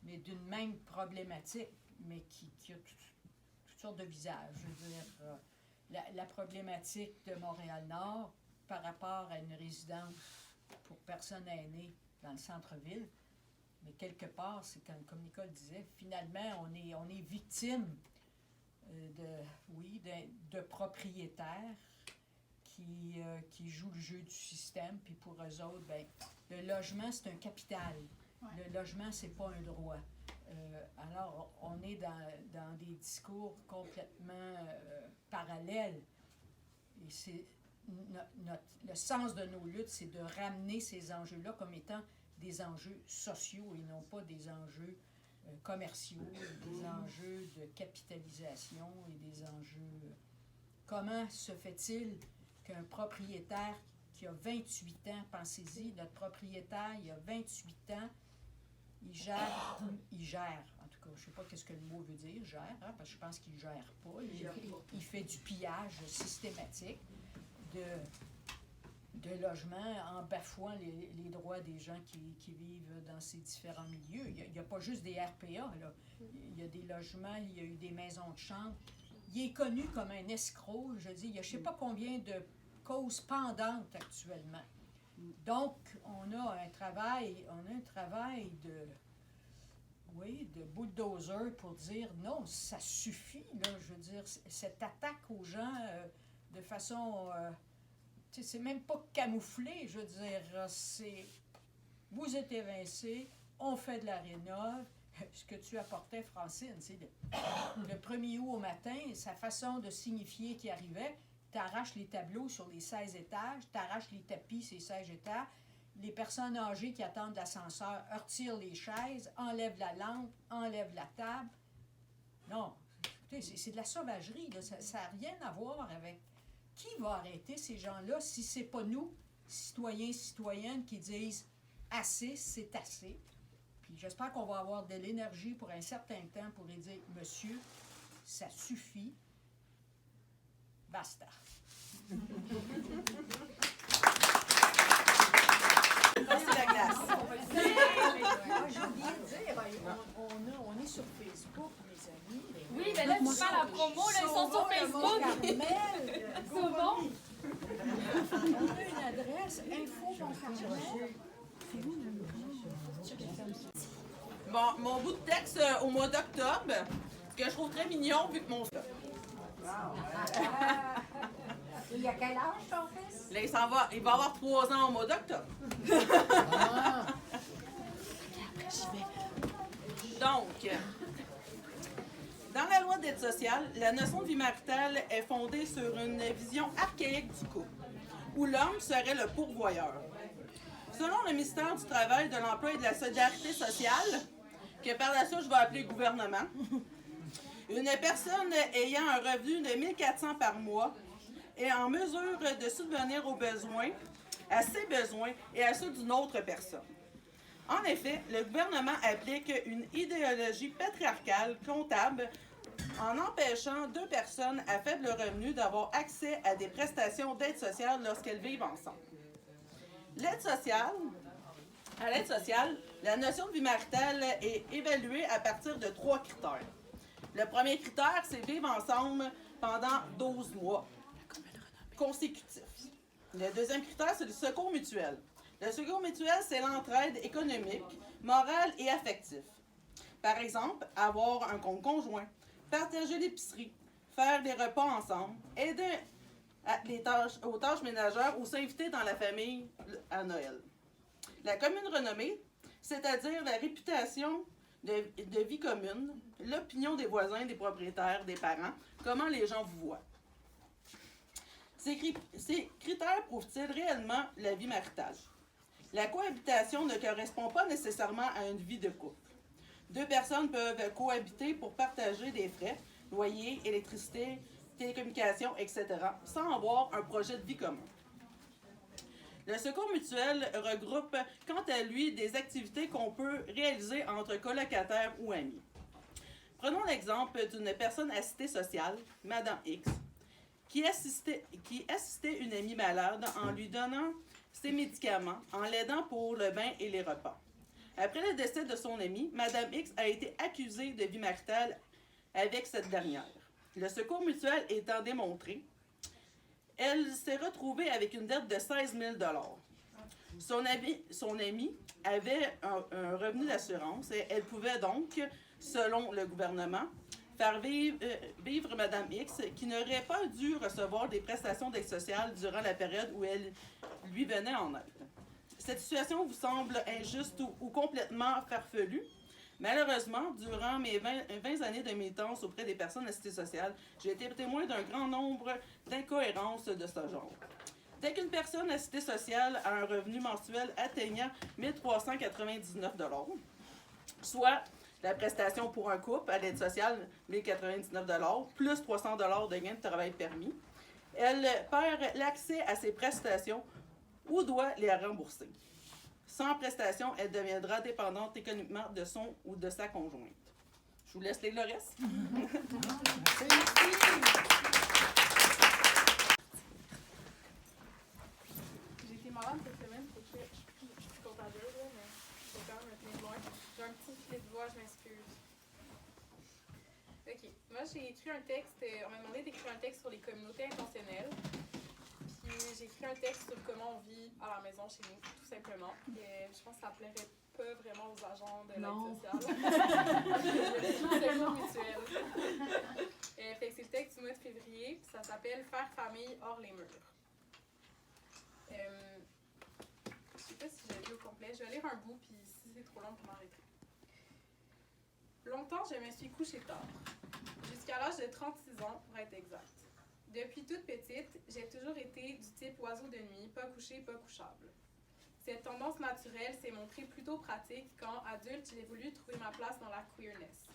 mais d'une même problématique, mais qui a toutes sortes de visages. Je veux dire, la problématique de Montréal-Nord par rapport à une résidence pour personnes aînées dans le centre-ville, mais quelque part, c'est comme Nicole disait, finalement, on est victime de propriétaires qui jouent le jeu du système, puis pour eux autres, ben, le logement, c'est un capital. Ouais. Le logement, c'est pas un droit. Alors, on est dans des discours complètement parallèles. Et c'est le sens de nos luttes, c'est de ramener ces enjeux-là comme étant des enjeux sociaux et non pas des enjeux commerciaux, des enjeux de capitalisation et des enjeux... Comment se fait-il qu'un propriétaire qui a 28 ans, pensez-y, notre propriétaire, il a 28 ans, il gère, en tout cas, je ne sais pas qu'est-ce que le mot veut dire, gère, hein, parce que je pense qu'il ne gère pas. Il fait du pillage systématique de logements en bafouant les droits des gens qui vivent dans ces différents milieux. Il n'y a pas juste des RPA, là. Il y a des logements, il y a eu des maisons de chambre. Il est connu comme un escroc, je dis, il y a je ne sais pas combien de causes pendantes actuellement. Donc, on a un travail de bulldozer pour dire non, ça suffit, là, je veux dire, cette attaque aux gens de façon, tu sais, c'est même pas camouflé, je veux dire, c'est, vous êtes évincés, on fait de la rénov'. Ce que tu apportais, Francine, c'est le 1er août au matin, sa façon de signifier qu'il arrivait, tu arraches les tableaux sur les 16 étages, tu arraches les tapis sur les 16 étages, les personnes âgées qui attendent l'ascenseur retirent les chaises, enlèvent la lampe, enlèvent la table. Non, c'est de la sauvagerie, là. Ça n'a rien à voir avec... Qui va arrêter ces gens-là si c'est pas nous, citoyens, citoyennes, qui disent « assez, c'est assez ». Puis j'espère qu'on va avoir de l'énergie pour un certain temps pour lui dire « Monsieur, ça suffit, basta ». Passer la glace. J'ai oublié de dire, on est sur Facebook, mes amis. Oui, mais là, tu fais la promo, là, ils sont sur Facebook. Sauvons. On a une adresse, info.carmel. Bon, mon bout de texte au mois d'octobre, ce que je trouve très mignon vu que mon... Il y a quel âge ton fils? Là, il va avoir 3 ans au mois d'octobre. Donc, dans la loi d'aide sociale, la notion de vie maritale est fondée sur une vision archaïque du couple, où l'homme serait le pourvoyeur. Selon le ministère du Travail, de l'Emploi et de la Solidarité sociale, que par la suite je vais appeler gouvernement, une personne ayant un revenu de 1 400 par mois est en mesure de subvenir aux besoins, à ses besoins et à ceux d'une autre personne. En effet, le gouvernement applique une idéologie patriarcale comptable en empêchant 2 personnes à faible revenu d'avoir accès à des prestations d'aide sociale lorsqu'elles vivent ensemble. À l'aide sociale, la notion de vie maritale est évaluée à partir de 3 critères. Le premier critère, c'est vivre ensemble pendant 12 mois consécutifs. Le deuxième critère, c'est le secours mutuel. Le secours mutuel, c'est l'entraide économique, morale et affective. Par exemple, avoir un compte conjoint, partager l'épicerie, faire des repas ensemble, aider aux tâches ménagères ou s'inviter dans la famille à Noël. La commune renommée, c'est-à-dire la réputation de vie commune, l'opinion des voisins, des propriétaires, des parents, comment les gens vous voient. Ces critères prouvent-ils réellement la vie maritale? La cohabitation ne correspond pas nécessairement à une vie de couple. 2 personnes peuvent cohabiter pour partager des frais, loyer, électricité, télécommunications, etc., sans avoir un projet de vie commun. Le secours mutuel regroupe, quant à lui, des activités qu'on peut réaliser entre colocataires ou amis. Prenons l'exemple d'une personne assistée sociale, Madame X, qui assistait une amie malade en lui donnant ses médicaments, en l'aidant pour le bain et les repas. Après le décès de son amie, Madame X a été accusée de vie maritale avec cette dernière. Le secours mutuel étant démontré, elle s'est retrouvée avec une dette de 16 000 $. Son amie avait un revenu d'assurance et elle pouvait donc, selon le gouvernement, faire vivre Madame X, qui n'aurait pas dû recevoir des prestations d'aide sociale durant la période où elle lui venait en aide. Cette situation vous semble injuste ou complètement farfelue? Malheureusement, durant mes 20 années de militance auprès des personnes assistées sociales, j'ai été témoin d'un grand nombre d'incohérences de ce genre. Dès qu'une personne assistée sociale a un revenu mensuel atteignant 1 399 $, soit la prestation pour un couple à l'aide sociale, 1 099 $, plus 300 $ de gain de travail permis, elle perd l'accès à ces prestations ou doit les rembourser. Sans prestation, elle deviendra dépendante économiquement de son ou de sa conjointe. Je vous laisse lire le reste. J'ai été malade cette semaine, fait que je suis contagieuse, là, mais je vais quand même me tenir loin. J'ai un petit filet de voix, je m'excuse. Ok, moi j'ai écrit un texte, on m'a demandé d'écrire un texte sur les communautés intentionnelles. Puis j'ai écrit un texte sur comment on vit à la maison chez nous, tout simplement. Et je pense que ça plairait pas vraiment aux agents de l'aide sociale. C'est le mutuel. Fait que c'est le texte du mois de février, puis ça s'appelle « Faire famille hors les murs ». Je sais pas si je l'ai lu au complet. Je vais lire un bout, puis si c'est trop long, vous m'arrêterez. Longtemps, je me suis couchée tard. Jusqu'à l'âge de 36 ans, pour être exact. Depuis toute petite, j'ai toujours été du type oiseau de nuit, pas couché, pas couchable. Cette tendance naturelle s'est montrée plutôt pratique quand, adulte, j'ai voulu trouver ma place dans la queerness.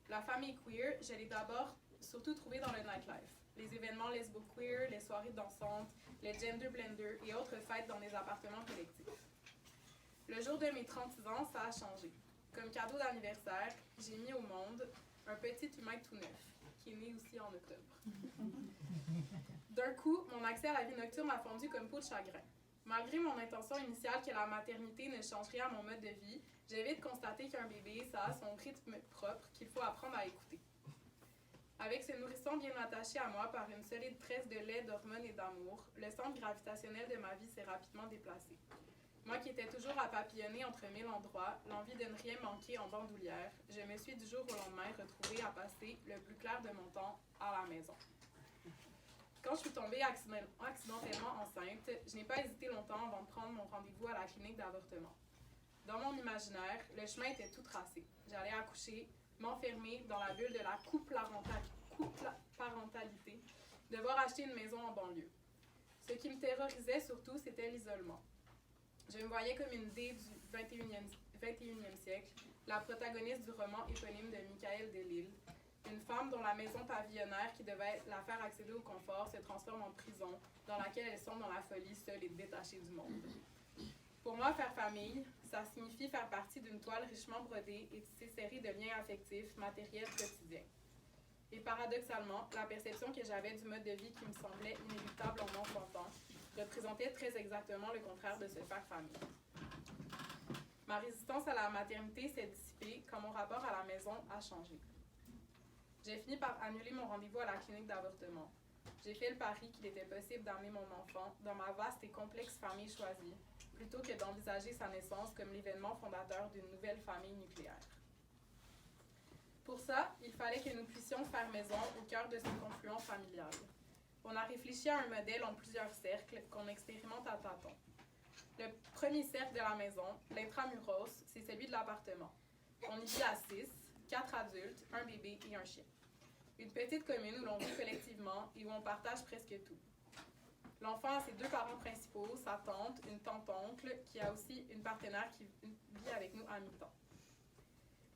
La famille queer, je l'ai d'abord surtout trouvée dans le nightlife. Les événements lesbo-queer, les soirées dansantes, les gender blenders et autres fêtes dans les appartements collectifs. Le jour de mes 36 ans, ça a changé. Comme cadeau d'anniversaire, j'ai mis au monde un petit humain tout neuf, qui est né aussi en octobre. D'un coup, mon accès à la vie nocturne a fondu comme peau de chagrin. Malgré mon intention initiale que la maternité ne change rien à mon mode de vie, j'ai vite constaté qu'un bébé, ça a son rythme propre qu'il faut apprendre à écouter. Avec ce nourrisson bien attaché à moi par une solide tresse de lait, d'hormones et d'amour, le centre gravitationnel de ma vie s'est rapidement déplacé. Moi qui étais toujours à papillonner entre 1000 endroits, l'envie de ne rien manquer en bandoulière, je me suis du jour au lendemain retrouvée à passer le plus clair de mon temps à la maison. Quand je suis tombée accidentellement enceinte, je n'ai pas hésité longtemps avant de prendre mon rendez-vous à la clinique d'avortement. Dans mon imaginaire, le chemin était tout tracé. J'allais accoucher, m'enfermer dans la bulle de la parentalité, devoir acheter une maison en banlieue. Ce qui me terrorisait surtout, c'était l'isolement. Je me voyais comme une dé du 21e siècle, la protagoniste du roman éponyme de Michael Delille, une femme dont la maison pavillonnaire qui devait la faire accéder au confort se transforme en prison, dans laquelle elle sombre dans la folie, seule et détachée du monde. Pour moi, faire famille, ça signifie faire partie d'une toile richement brodée et tisser série de liens affectifs, matériels, quotidiens. Et paradoxalement, la perception que j'avais du mode de vie qui me semblait inéluctable en m'enfantant représentait très exactement le contraire de se faire famille. Ma résistance à la maternité s'est dissipée quand mon rapport à la maison a changé. J'ai fini par annuler mon rendez-vous à la clinique d'avortement. J'ai fait le pari qu'il était possible d'amener mon enfant dans ma vaste et complexe famille choisie, plutôt que d'envisager sa naissance comme l'événement fondateur d'une nouvelle famille nucléaire. Pour ça, il fallait que nous puissions faire maison au cœur de ce confluent familial. On a réfléchi à un modèle en plusieurs cercles qu'on expérimente à tâtons. Le premier cercle de la maison, l'intramuros, c'est celui de l'appartement. On y vit à 6, 4 adultes, un bébé et un chien. Une petite commune où l'on vit collectivement et où on partage presque tout. L'enfant a ses 2 parents principaux, sa tante, une tante-oncle, qui a aussi une partenaire qui vit avec nous à mi-temps.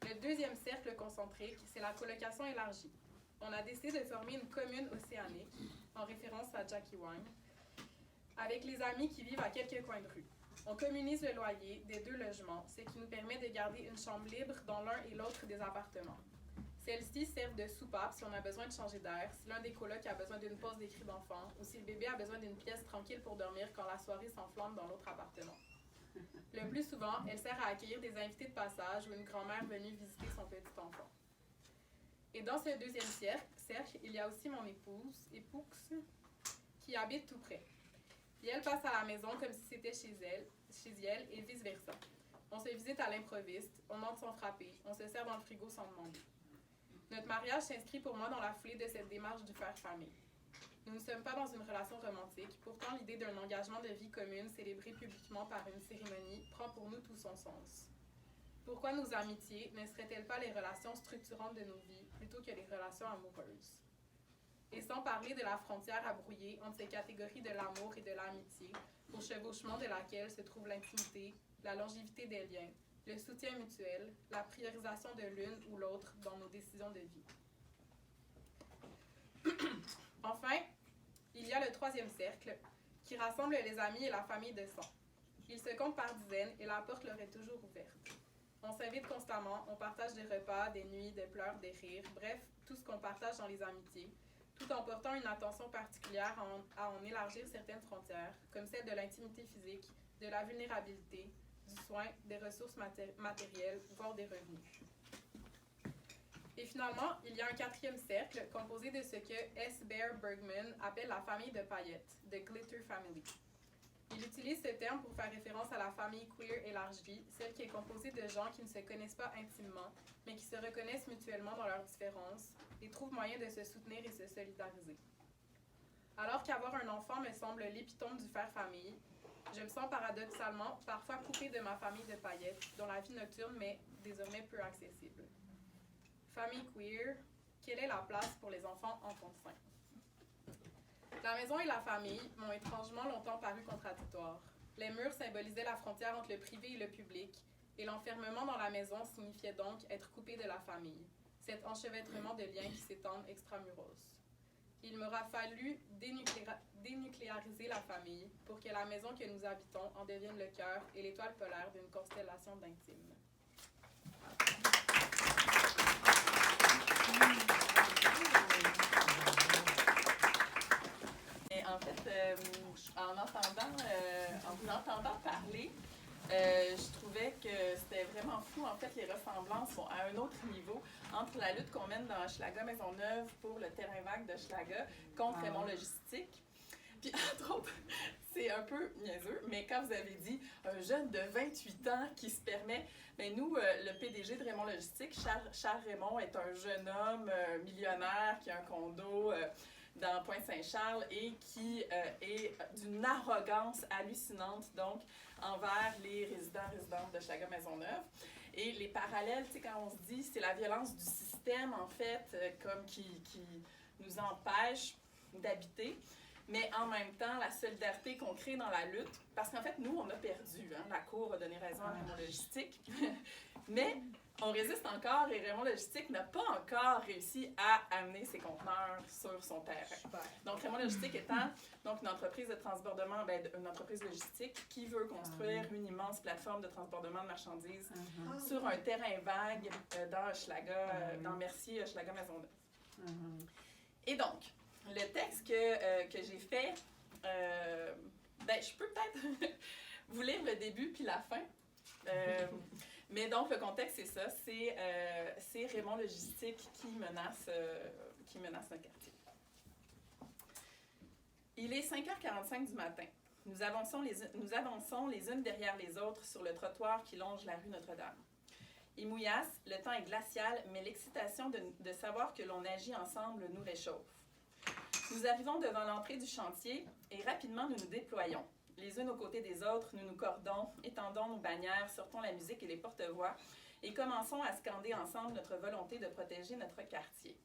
Le deuxième cercle concentrique, c'est la colocation élargie. On a décidé de former une commune océanique, en référence à Jackie Wang, avec les amis qui vivent à quelques coins de rue. On communise le loyer des 2 logements, ce qui nous permet de garder une chambre libre dans l'un et l'autre des appartements. Celles-ci servent de soupape si on a besoin de changer d'air, si l'un des colocs a besoin d'une pause des cris d'enfant, ou si le bébé a besoin d'une pièce tranquille pour dormir quand la soirée s'enflamme dans l'autre appartement. Le plus souvent, elle sert à accueillir des invités de passage ou une grand-mère venue visiter son petit enfant. Et dans ce deuxième cercle, il y a aussi mon épouse, qui habite tout près. Et elle passe à la maison comme si c'était chez elle et vice-versa. On se visite à l'improviste, on entre sans frapper, on se sert dans le frigo sans demander. Notre mariage s'inscrit pour moi dans la foulée de cette démarche du faire famille. Nous ne sommes pas dans une relation romantique, pourtant l'idée d'un engagement de vie commune célébré publiquement par une cérémonie prend pour nous tout son sens. Pourquoi nos amitiés ne seraient-elles pas les relations structurantes de nos vies plutôt que les relations amoureuses? Et sans parler de la frontière à brouiller entre ces catégories de l'amour et de l'amitié, au chevauchement de laquelle se trouve l'intimité, la longévité des liens, le soutien mutuel, la priorisation de l'une ou l'autre dans nos décisions de vie. Enfin, il y a le troisième cercle, qui rassemble les amis et la famille de sang. Ils se comptent par dizaines et la porte leur est toujours ouverte. On s'invite constamment, on partage des repas, des nuits, des pleurs, des rires, bref, tout ce qu'on partage dans les amitiés, tout en portant une attention particulière à en élargir certaines frontières, comme celle de l'intimité physique, de la vulnérabilité, du soin, des ressources matérielles, voire des revenus. Et finalement, il y a un quatrième cercle composé de ce que S. Bear Bergman appelle la famille de paillettes, The Glitter Family. Il utilise ce terme pour faire référence à la famille queer élargie, celle qui est composée de gens qui ne se connaissent pas intimement, mais qui se reconnaissent mutuellement dans leurs différences et trouvent moyen de se soutenir et se solidariser. Alors qu'avoir un enfant me semble l'épitome du faire famille, je me sens paradoxalement parfois coupée de ma famille de paillettes, dont la vie nocturne m'est désormais peu accessible. Famille queer, quelle est la place pour les enfants en ton sein? La maison et la famille m'ont étrangement longtemps paru contradictoires. Les murs symbolisaient la frontière entre le privé et le public, et l'enfermement dans la maison signifiait donc être coupé de la famille, cet enchevêtrement de liens qui s'étendent extramuros. Il m'aura fallu dénucléariser la famille pour que la maison que nous habitons en devienne le cœur et l'étoile polaire d'une constellation d'intimes. Et en fait, en vous entendant parler, je trouvais que c'était vraiment fou, en fait, les ressemblances sont à un autre niveau entre la lutte qu'on mène dans Hochelaga Maisonneuve pour le terrain vague d'Hochelaga contre Raymond Logistique. Puis, entre autres, c'est un peu niaiseux, mais quand vous avez dit un jeune de 28 ans qui se permet, bien nous, le PDG de Raymond Logistique, Charles Raymond, est un jeune homme millionnaire qui a un condo dans Pointe-Saint-Charles et qui est d'une arrogance hallucinante, donc, envers les résidents-résidentes de Hochelaga Maisonneuve. Et les parallèles, tu sais, quand on se dit c'est la violence du système, en fait, comme qui nous empêche d'habiter, mais en même temps, la solidarité qu'on crée dans la lutte, parce qu'en fait, nous, on a perdu, hein, la Cour a donné raison à Raymond Logistique, mais on résiste encore et Raymond Logistique n'a pas encore réussi à amener ses conteneurs sur son terrain. Donc, Raymond Logistique étant donc, une entreprise de transbordement, une entreprise logistique qui veut construire une immense plateforme de transbordement de marchandises sur un terrain vague dans Hochelaga, dans Mercier, Hochelaga Maisonneuve. Et donc, le texte que j'ai fait, je peux peut-être vous lire le début puis la fin. Mais donc, le contexte, c'est ça. C'est Raymond Logistique qui menace notre quartier. Il est 5h45 du matin. Nous avançons les unes derrière les autres sur le trottoir qui longe la rue Notre-Dame. Il mouillasse, le temps est glacial, mais l'excitation de savoir que l'on agit ensemble nous réchauffe. Nous arrivons devant l'entrée du chantier et rapidement nous nous déployons. Les unes aux côtés des autres, nous nous cordons, étendons nos bannières, sortons la musique et les porte-voix et commençons à scander ensemble notre volonté de protéger notre quartier.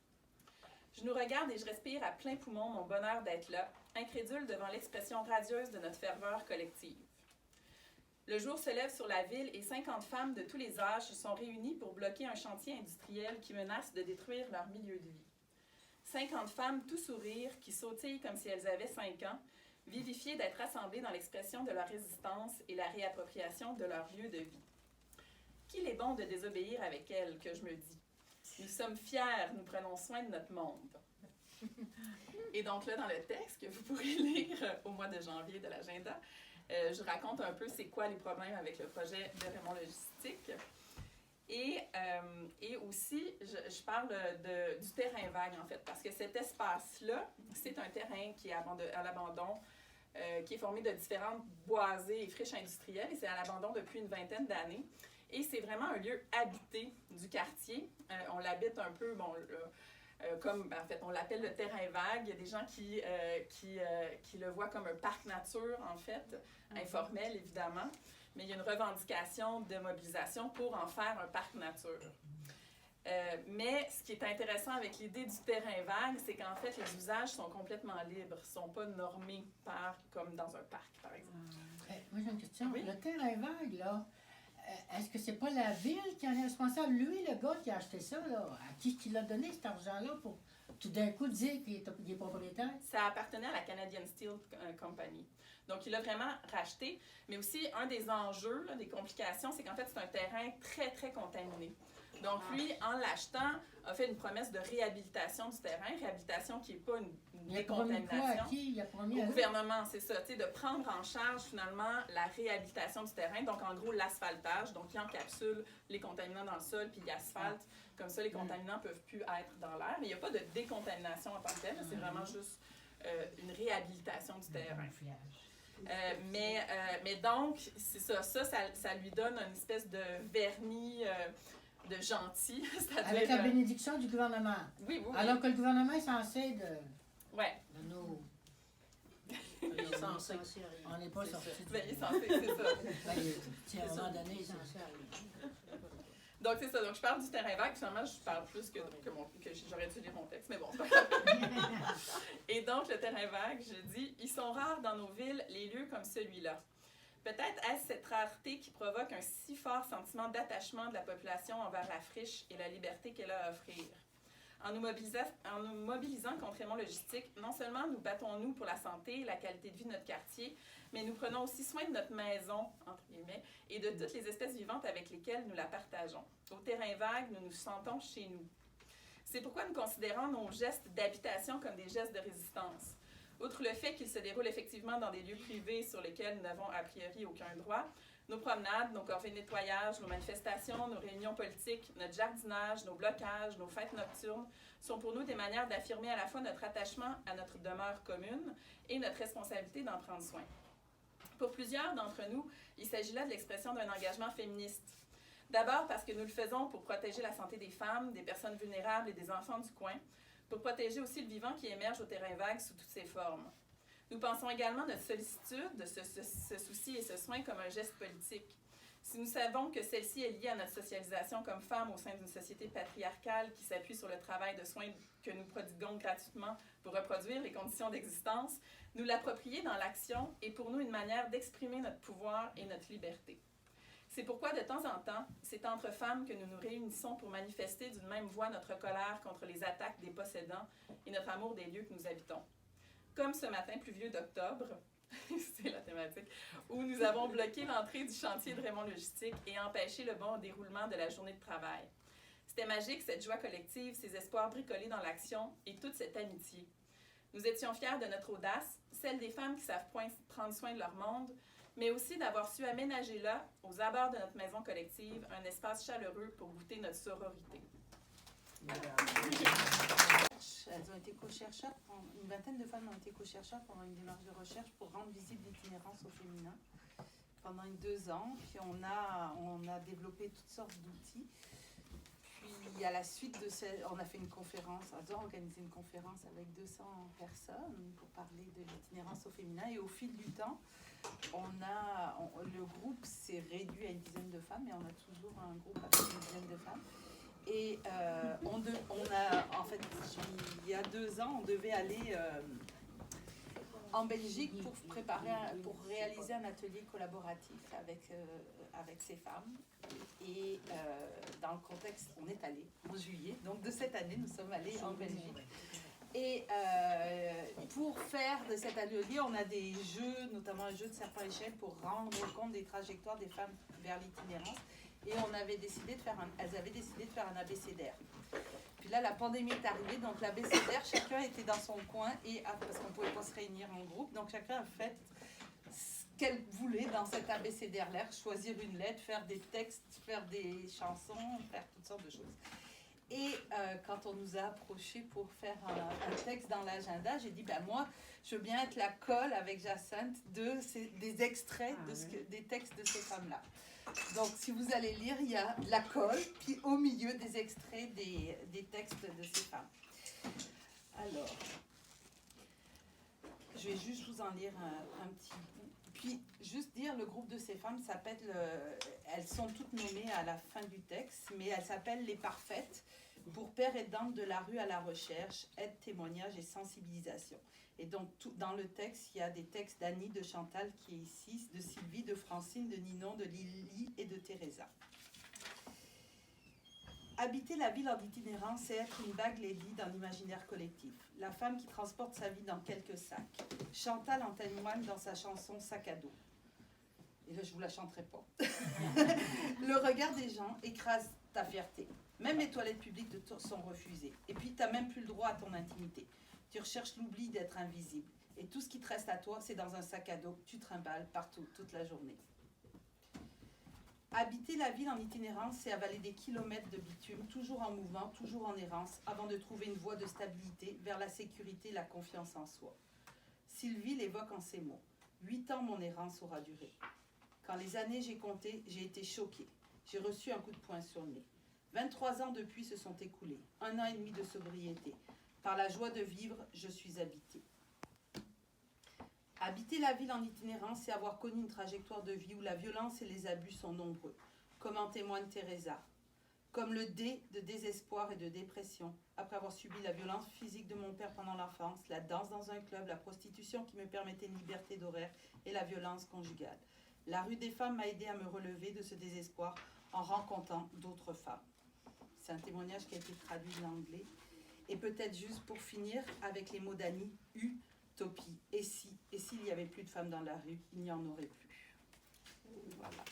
Je nous regarde et je respire à plein poumon mon bonheur d'être là, incrédule devant l'expression radieuse de notre ferveur collective. Le jour se lève sur la ville et 50 femmes de tous les âges sont réunies pour bloquer un chantier industriel qui menace de détruire leur milieu de vie. 50 femmes tout sourire qui sautillent comme si elles avaient 5 ans, vivifiées d'être rassemblées dans l'expression de leur résistance et la réappropriation de leur lieu de vie. Qu'il est bon de désobéir avec elles, que je me dis. Nous sommes fiers, nous prenons soin de notre monde. Et donc là, dans le texte que vous pourrez lire au mois de janvier de l'agenda, je raconte un peu c'est quoi les problèmes avec le projet de Raymond Logistique. Et aussi, je parle du terrain vague, en fait, parce que cet espace-là, c'est un terrain qui est à l'abandon, qui est formé de différentes boisées et friches industrielles, et c'est à l'abandon depuis une vingtaine d'années. Et c'est vraiment un lieu habité du quartier. On l'habite un peu, comme, en fait, on l'appelle le terrain vague. Il y a des gens qui le voient comme un parc nature, en fait, informel, évidemment. Mais il y a une revendication de mobilisation pour en faire un parc nature. Mais ce qui est intéressant avec l'idée du terrain vague, c'est qu'en fait, les usages sont complètement libres, ne sont pas normés comme dans un parc, par exemple. Moi, j'ai une question. Oui? Le terrain vague, là, est-ce que c'est pas la ville qui en est responsable? Lui, le gars qui a acheté ça, là, à qui il a donné cet argent-là pour tout d'un coup dire qu'il est propriétaire? Ça appartenait à la Canadian Steel Company. Donc, il l'a vraiment racheté. Mais aussi, un des enjeux, là, des complications, c'est qu'en fait, c'est un terrain très, très contaminé. Donc, lui, en l'achetant, a fait une promesse de réhabilitation du terrain, réhabilitation qui n'est pas une Il a promis quoi décontamination. à qui? Il a promis Au à gouvernement, c'est ça, tu sais, de prendre en charge finalement la réhabilitation du terrain, donc en gros l'asphaltage, donc il encapsule les contaminants dans le sol puis il asphalte, comme ça les contaminants ne peuvent plus être dans l'air, mais il n'y a pas de décontamination en tant que telle, c'est vraiment juste une réhabilitation du terrain. Mais donc, c'est ça lui donne une espèce de vernis de gentil. Avec la bénédiction du gouvernement. Oui. Alors que le gouvernement est censé de nos... Il est censé. On n'est pas sorti Ben, il est censé, c'est ça. À un moment donné, il est censé arriver. Donc, c'est ça. Donc, je parle du terrain vague. Finalement, je parle plus que j'aurais dû lire mon texte, mais bon, c'est pas grave. Et donc, le terrain vague, je dis, ils sont rares dans nos villes, les lieux comme celui-là. Peut-être est-ce cette rareté qui provoque un si fort sentiment d'attachement de la population envers la friche et la liberté qu'elle a à offrir. En nous mobilisant contre Raymond Logistique, non seulement nous battons-nous pour la santé et la qualité de vie de notre quartier, mais nous prenons aussi soin de notre maison, entre guillemets, et de toutes les espèces vivantes avec lesquelles nous la partageons. Au terrain vague, nous nous sentons chez nous. C'est pourquoi nous considérons nos gestes d'habitation comme des gestes de résistance. Outre le fait qu'ils se déroulent effectivement dans des lieux privés sur lesquels nous n'avons a priori aucun droit, nos promenades, nos corvées de nettoyage, nos manifestations, nos réunions politiques, notre jardinage, nos blocages, nos fêtes nocturnes sont pour nous des manières d'affirmer à la fois notre attachement à notre demeure commune et notre responsabilité d'en prendre soin. Pour plusieurs d'entre nous, il s'agit là de l'expression d'un engagement féministe. D'abord parce que nous le faisons pour protéger la santé des femmes, des personnes vulnérables et des enfants du coin, pour protéger aussi le vivant qui émerge au terrain vague sous toutes ses formes. Nous pensons également notre sollicitude, ce souci et ce soin comme un geste politique. Si nous savons que celle-ci est liée à notre socialisation comme femmes au sein d'une société patriarcale qui s'appuie sur le travail de soins que nous prodiguons gratuitement pour reproduire les conditions d'existence, nous l'approprier dans l'action est pour nous une manière d'exprimer notre pouvoir et notre liberté. C'est pourquoi, de temps en temps, c'est entre femmes que nous nous réunissons pour manifester d'une même voix notre colère contre les attaques des possédants et notre amour des lieux que nous habitons. Comme ce matin pluvieux d'octobre, c'est la thématique, où nous avons bloqué l'entrée du chantier de Raymond Logistique et empêché le bon déroulement de la journée de travail. C'était magique, cette joie collective, ces espoirs bricolés dans l'action et toute cette amitié. Nous étions fiers de notre audace, celle des femmes qui savent prendre soin de leur monde, mais aussi d'avoir su aménager là, aux abords de notre maison collective, un espace chaleureux pour goûter notre sororité. Elles ont été co-chercheurs, une vingtaine de femmes ont été co-chercheurs pendant une démarche de recherche pour rendre visible l'itinérance au féminin pendant 2 ans. Puis on a développé toutes sortes d'outils. Puis à la suite de on a fait une conférence, on a organisé une conférence avec 200 personnes pour parler de l'itinérance au féminin. Et au fil du temps, le groupe s'est réduit à une dizaine de femmes, mais on a toujours un groupe avec une dizaine de femmes. Et en fait, il y a 2 ans, on devait aller en Belgique pour réaliser un atelier collaboratif avec ces femmes. Et dans le contexte, on est allé en juillet, donc de cette année, nous sommes allés en Belgique. Et pour faire de cet atelier, on a des jeux, notamment un jeu de serpent-échelle pour rendre compte des trajectoires des femmes vers l'itinérance. Et elles avaient décidé de faire un abécédaire. Puis là, la pandémie est arrivée, donc l'abécédaire, chacun était dans son coin, parce qu'on ne pouvait pas se réunir en groupe, donc chacun a fait ce qu'elle voulait dans cet abécédaire-là, choisir une lettre, faire des textes, faire des chansons, faire toutes sortes de choses. Et quand on nous a approchés pour faire un texte dans l'agenda, j'ai dit, moi, je veux bien être la colle avec Jacinthe des extraits des textes de ces femmes-là. Donc, si vous allez lire, il y a de la colle, puis au milieu des extraits des textes de ces femmes. Alors, je vais juste vous en lire un petit bout. Puis, juste dire, le groupe de ces femmes s'appelle, elles sont toutes nommées à la fin du texte, mais elles s'appellent les Parfaites, pour père aidante de la rue à la recherche, aide, témoignage et sensibilisation. Et donc, dans le texte, il y a des textes d'Annie, de Chantal, qui est ici, de Sylvie, de Francine, de Ninon, de Lily et de Teresa. Habiter la ville en itinérance, c'est être une vague lady dans l'imaginaire collectif. La femme qui transporte sa vie dans quelques sacs. Chantal en témoigne dans sa chanson Sac à dos. Et là, je ne vous la chanterai pas. Le regard des gens écrase ta fierté. Même les toilettes publiques sont refusées. Et puis, tu n'as même plus le droit à ton intimité. Tu recherches l'oubli d'être invisible. Et tout ce qui te reste à toi, c'est dans un sac à dos que tu trimbales partout, toute la journée. Habiter la ville en itinérance, c'est avaler des kilomètres de bitume, toujours en mouvement, toujours en errance, avant de trouver une voie de stabilité vers la sécurité et la confiance en soi. Sylvie l'évoque en ces mots. 8 ans, mon errance aura duré. Quand les années j'ai compté, j'ai été choquée. J'ai reçu un coup de poing sur le nez. 23 ans depuis se sont écoulés. 1 an et demi de sobriété. Par la joie de vivre, je suis habitée. Habiter la ville en itinérance, c'est avoir connu une trajectoire de vie où la violence et les abus sont nombreux, comme en témoigne Teresa. Comme le D de désespoir et de dépression, après avoir subi la violence physique de mon père pendant l'enfance, la danse dans un club, la prostitution qui me permettait une liberté d'horaire et la violence conjugale. La rue des femmes m'a aidé à me relever de ce désespoir en rencontrant d'autres femmes. C'est un témoignage qui a été traduit de l'anglais. Et peut-être juste pour finir avec les mots d'Annie, utopie. Et s'il n'y avait plus de femmes dans la rue, il n'y en aurait plus. Voilà.